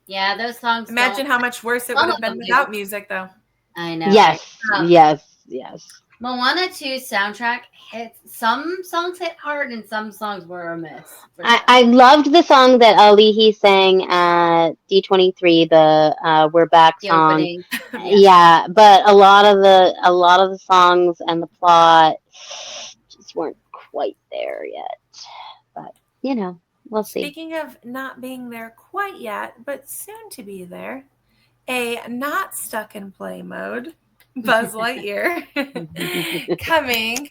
Yeah, those songs. Imagine how much worse it would have been without music, though. I know. yes, right? yes. Moana 2 soundtrack hits. Some songs hit hard and some songs were a miss. I loved the song that Alihi sang at D23, the "We're Back" The song. opening. Yeah, but a lot of the songs and the plot just weren't quite there yet. But you know, we'll see. Speaking of not being there quite yet, but soon to be there, a not stuck in play mode Buzz Lightyear coming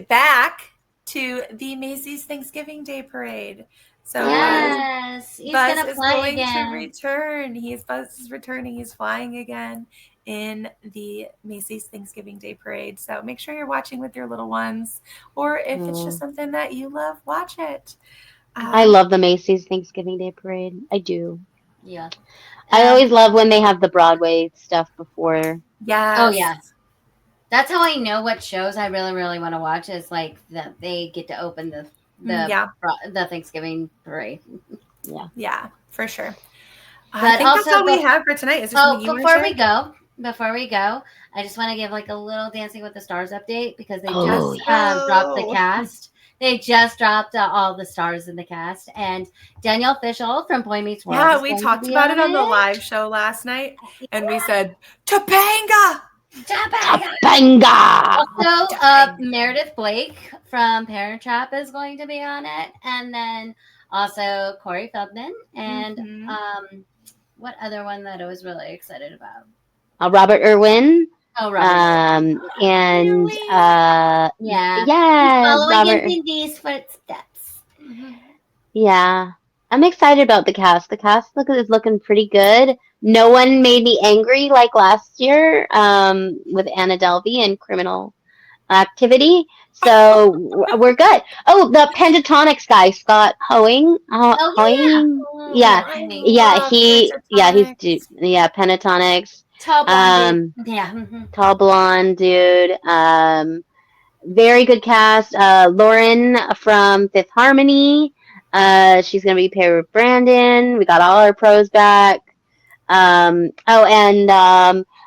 back to the Macy's Thanksgiving Day Parade. So yes, he's Buzz gonna is play going again. to return. Buzz is returning. He's flying again in the Macy's Thanksgiving Day Parade. So make sure you're watching with your little ones, or if it's just something that you love, watch it. I love the Macy's Thanksgiving Day Parade. I do. Yeah. I always love when they have the Broadway stuff before. Yeah. Oh yeah. That's how I know what shows I really, really want to watch, is like that they get to open the Thanksgiving parade. Yeah, for sure. But I think also, that's all we have for tonight. Is there something you before want to before we go, I just want to give like a little Dancing with the Stars update, because they Oh, just dropped the cast. They just dropped all the stars in the cast, and Danielle Fishel from Boy Meets World. Yeah, is we going to talked be about it on the live show last night, and we said Topanga. Topanga. Also, Meredith Blake from Parent Trap is going to be on it, and then also Corey Feldman, and what other one that I was really excited about? Robert Irwin. Oh, Robert. And yeah, Robert. following in these footsteps. Yeah, I'm excited about the cast. The cast is looking pretty good. No one made me angry like last year with Anna Delvey and Criminal Activity. So we're good. Oh, the Pentatonics guy, Scott Hoeing. Hoeing. Yeah. Pentatonics. Tall blonde dude. Yeah. Mm-hmm. Tall blonde dude. Very good cast. Lauren from Fifth Harmony. She's gonna be paired with Brandon. We got all our pros back.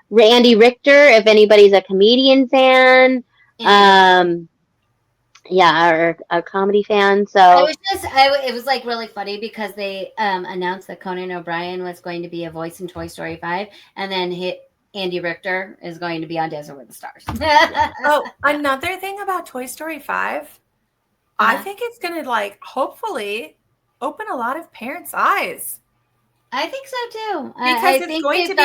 Randy Richter, if anybody's a comedian fan. Yeah, a comedy fan. So it was like really funny because they announced that Conan O'Brien was going to be a voice in Toy Story 5, and then Andy Richter is going to be on Dancing with the Stars. Oh, another thing about Toy Story 5, I think it's going to hopefully open a lot of parents' eyes. I think so too. Because it's going to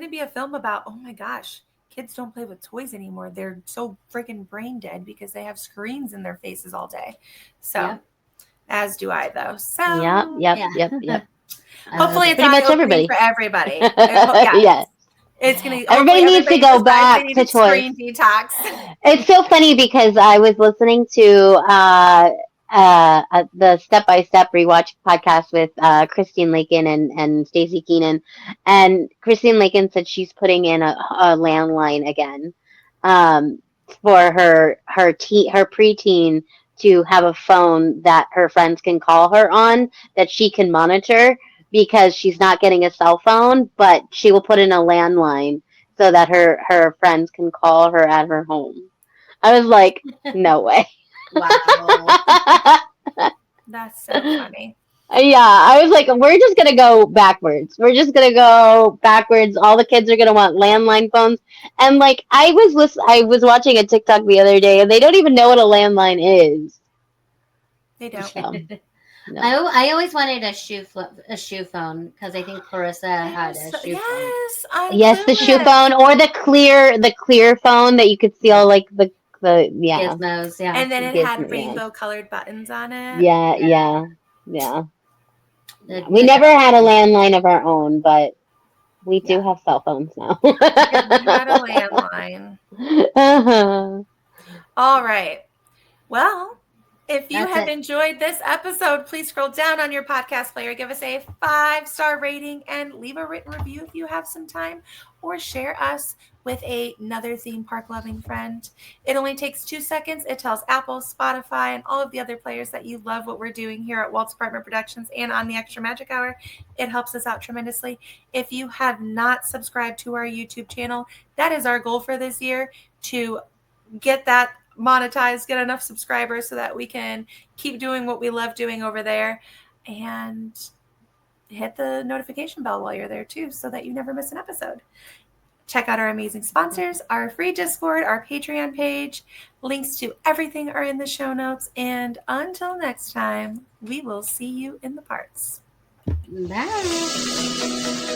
be a film about, oh my gosh, kids don't play with toys anymore. They're so freaking brain dead because they have screens in their faces all day. So, as do I though. So, yep. Hopefully it's pretty much everybody. For everybody. Yes. It's gonna. Everybody needs to go back to toys. Screen detox. It's so funny because I was listening to the Step by Step rewatch podcast with Christine Lakin and Stacey Keenan, and Christine Lakin said she's putting in a landline again for her preteen to have a phone that her friends can call her on that she can monitor, because she's not getting a cell phone, but she will put in a landline so that her friends can call her at her home. I was like, no way. Wow. That's so funny. Yeah, I was like, we're just going to go backwards. We're just going to go backwards. All the kids are going to want landline phones. And I was watching a TikTok the other day, and they don't even know what a landline is. They don't. So, no. I always wanted a shoe phone because I think Clarissa had a shoe phone. Yes, the shoe phone, or the clear phone that you could see all the gizmos, yeah. And then it had rainbow colored buttons on it. Yeah. We never had a landline of our own, but we do have cell phones now. We had a landline. All right. Well, if you have enjoyed this episode, please scroll down on your podcast player, give us a 5-star rating, and leave a written review if you have some time, or share us with another theme park loving friend. It only takes 2 seconds. It tells Apple, Spotify, and all of the other players that you love what we're doing here at Walt's Apartment Productions and on the Extra Magic Hour. It helps us out tremendously. If you have not subscribed to our YouTube channel, that is our goal for this year, to get that monetized, get enough subscribers so that we can keep doing what we love doing over there, and hit the notification bell while you're there too, so that you never miss an episode. Check out our amazing sponsors, our free Discord, our Patreon page. Links to everything are in the show notes. And until next time, we will see you in the parks. Bye.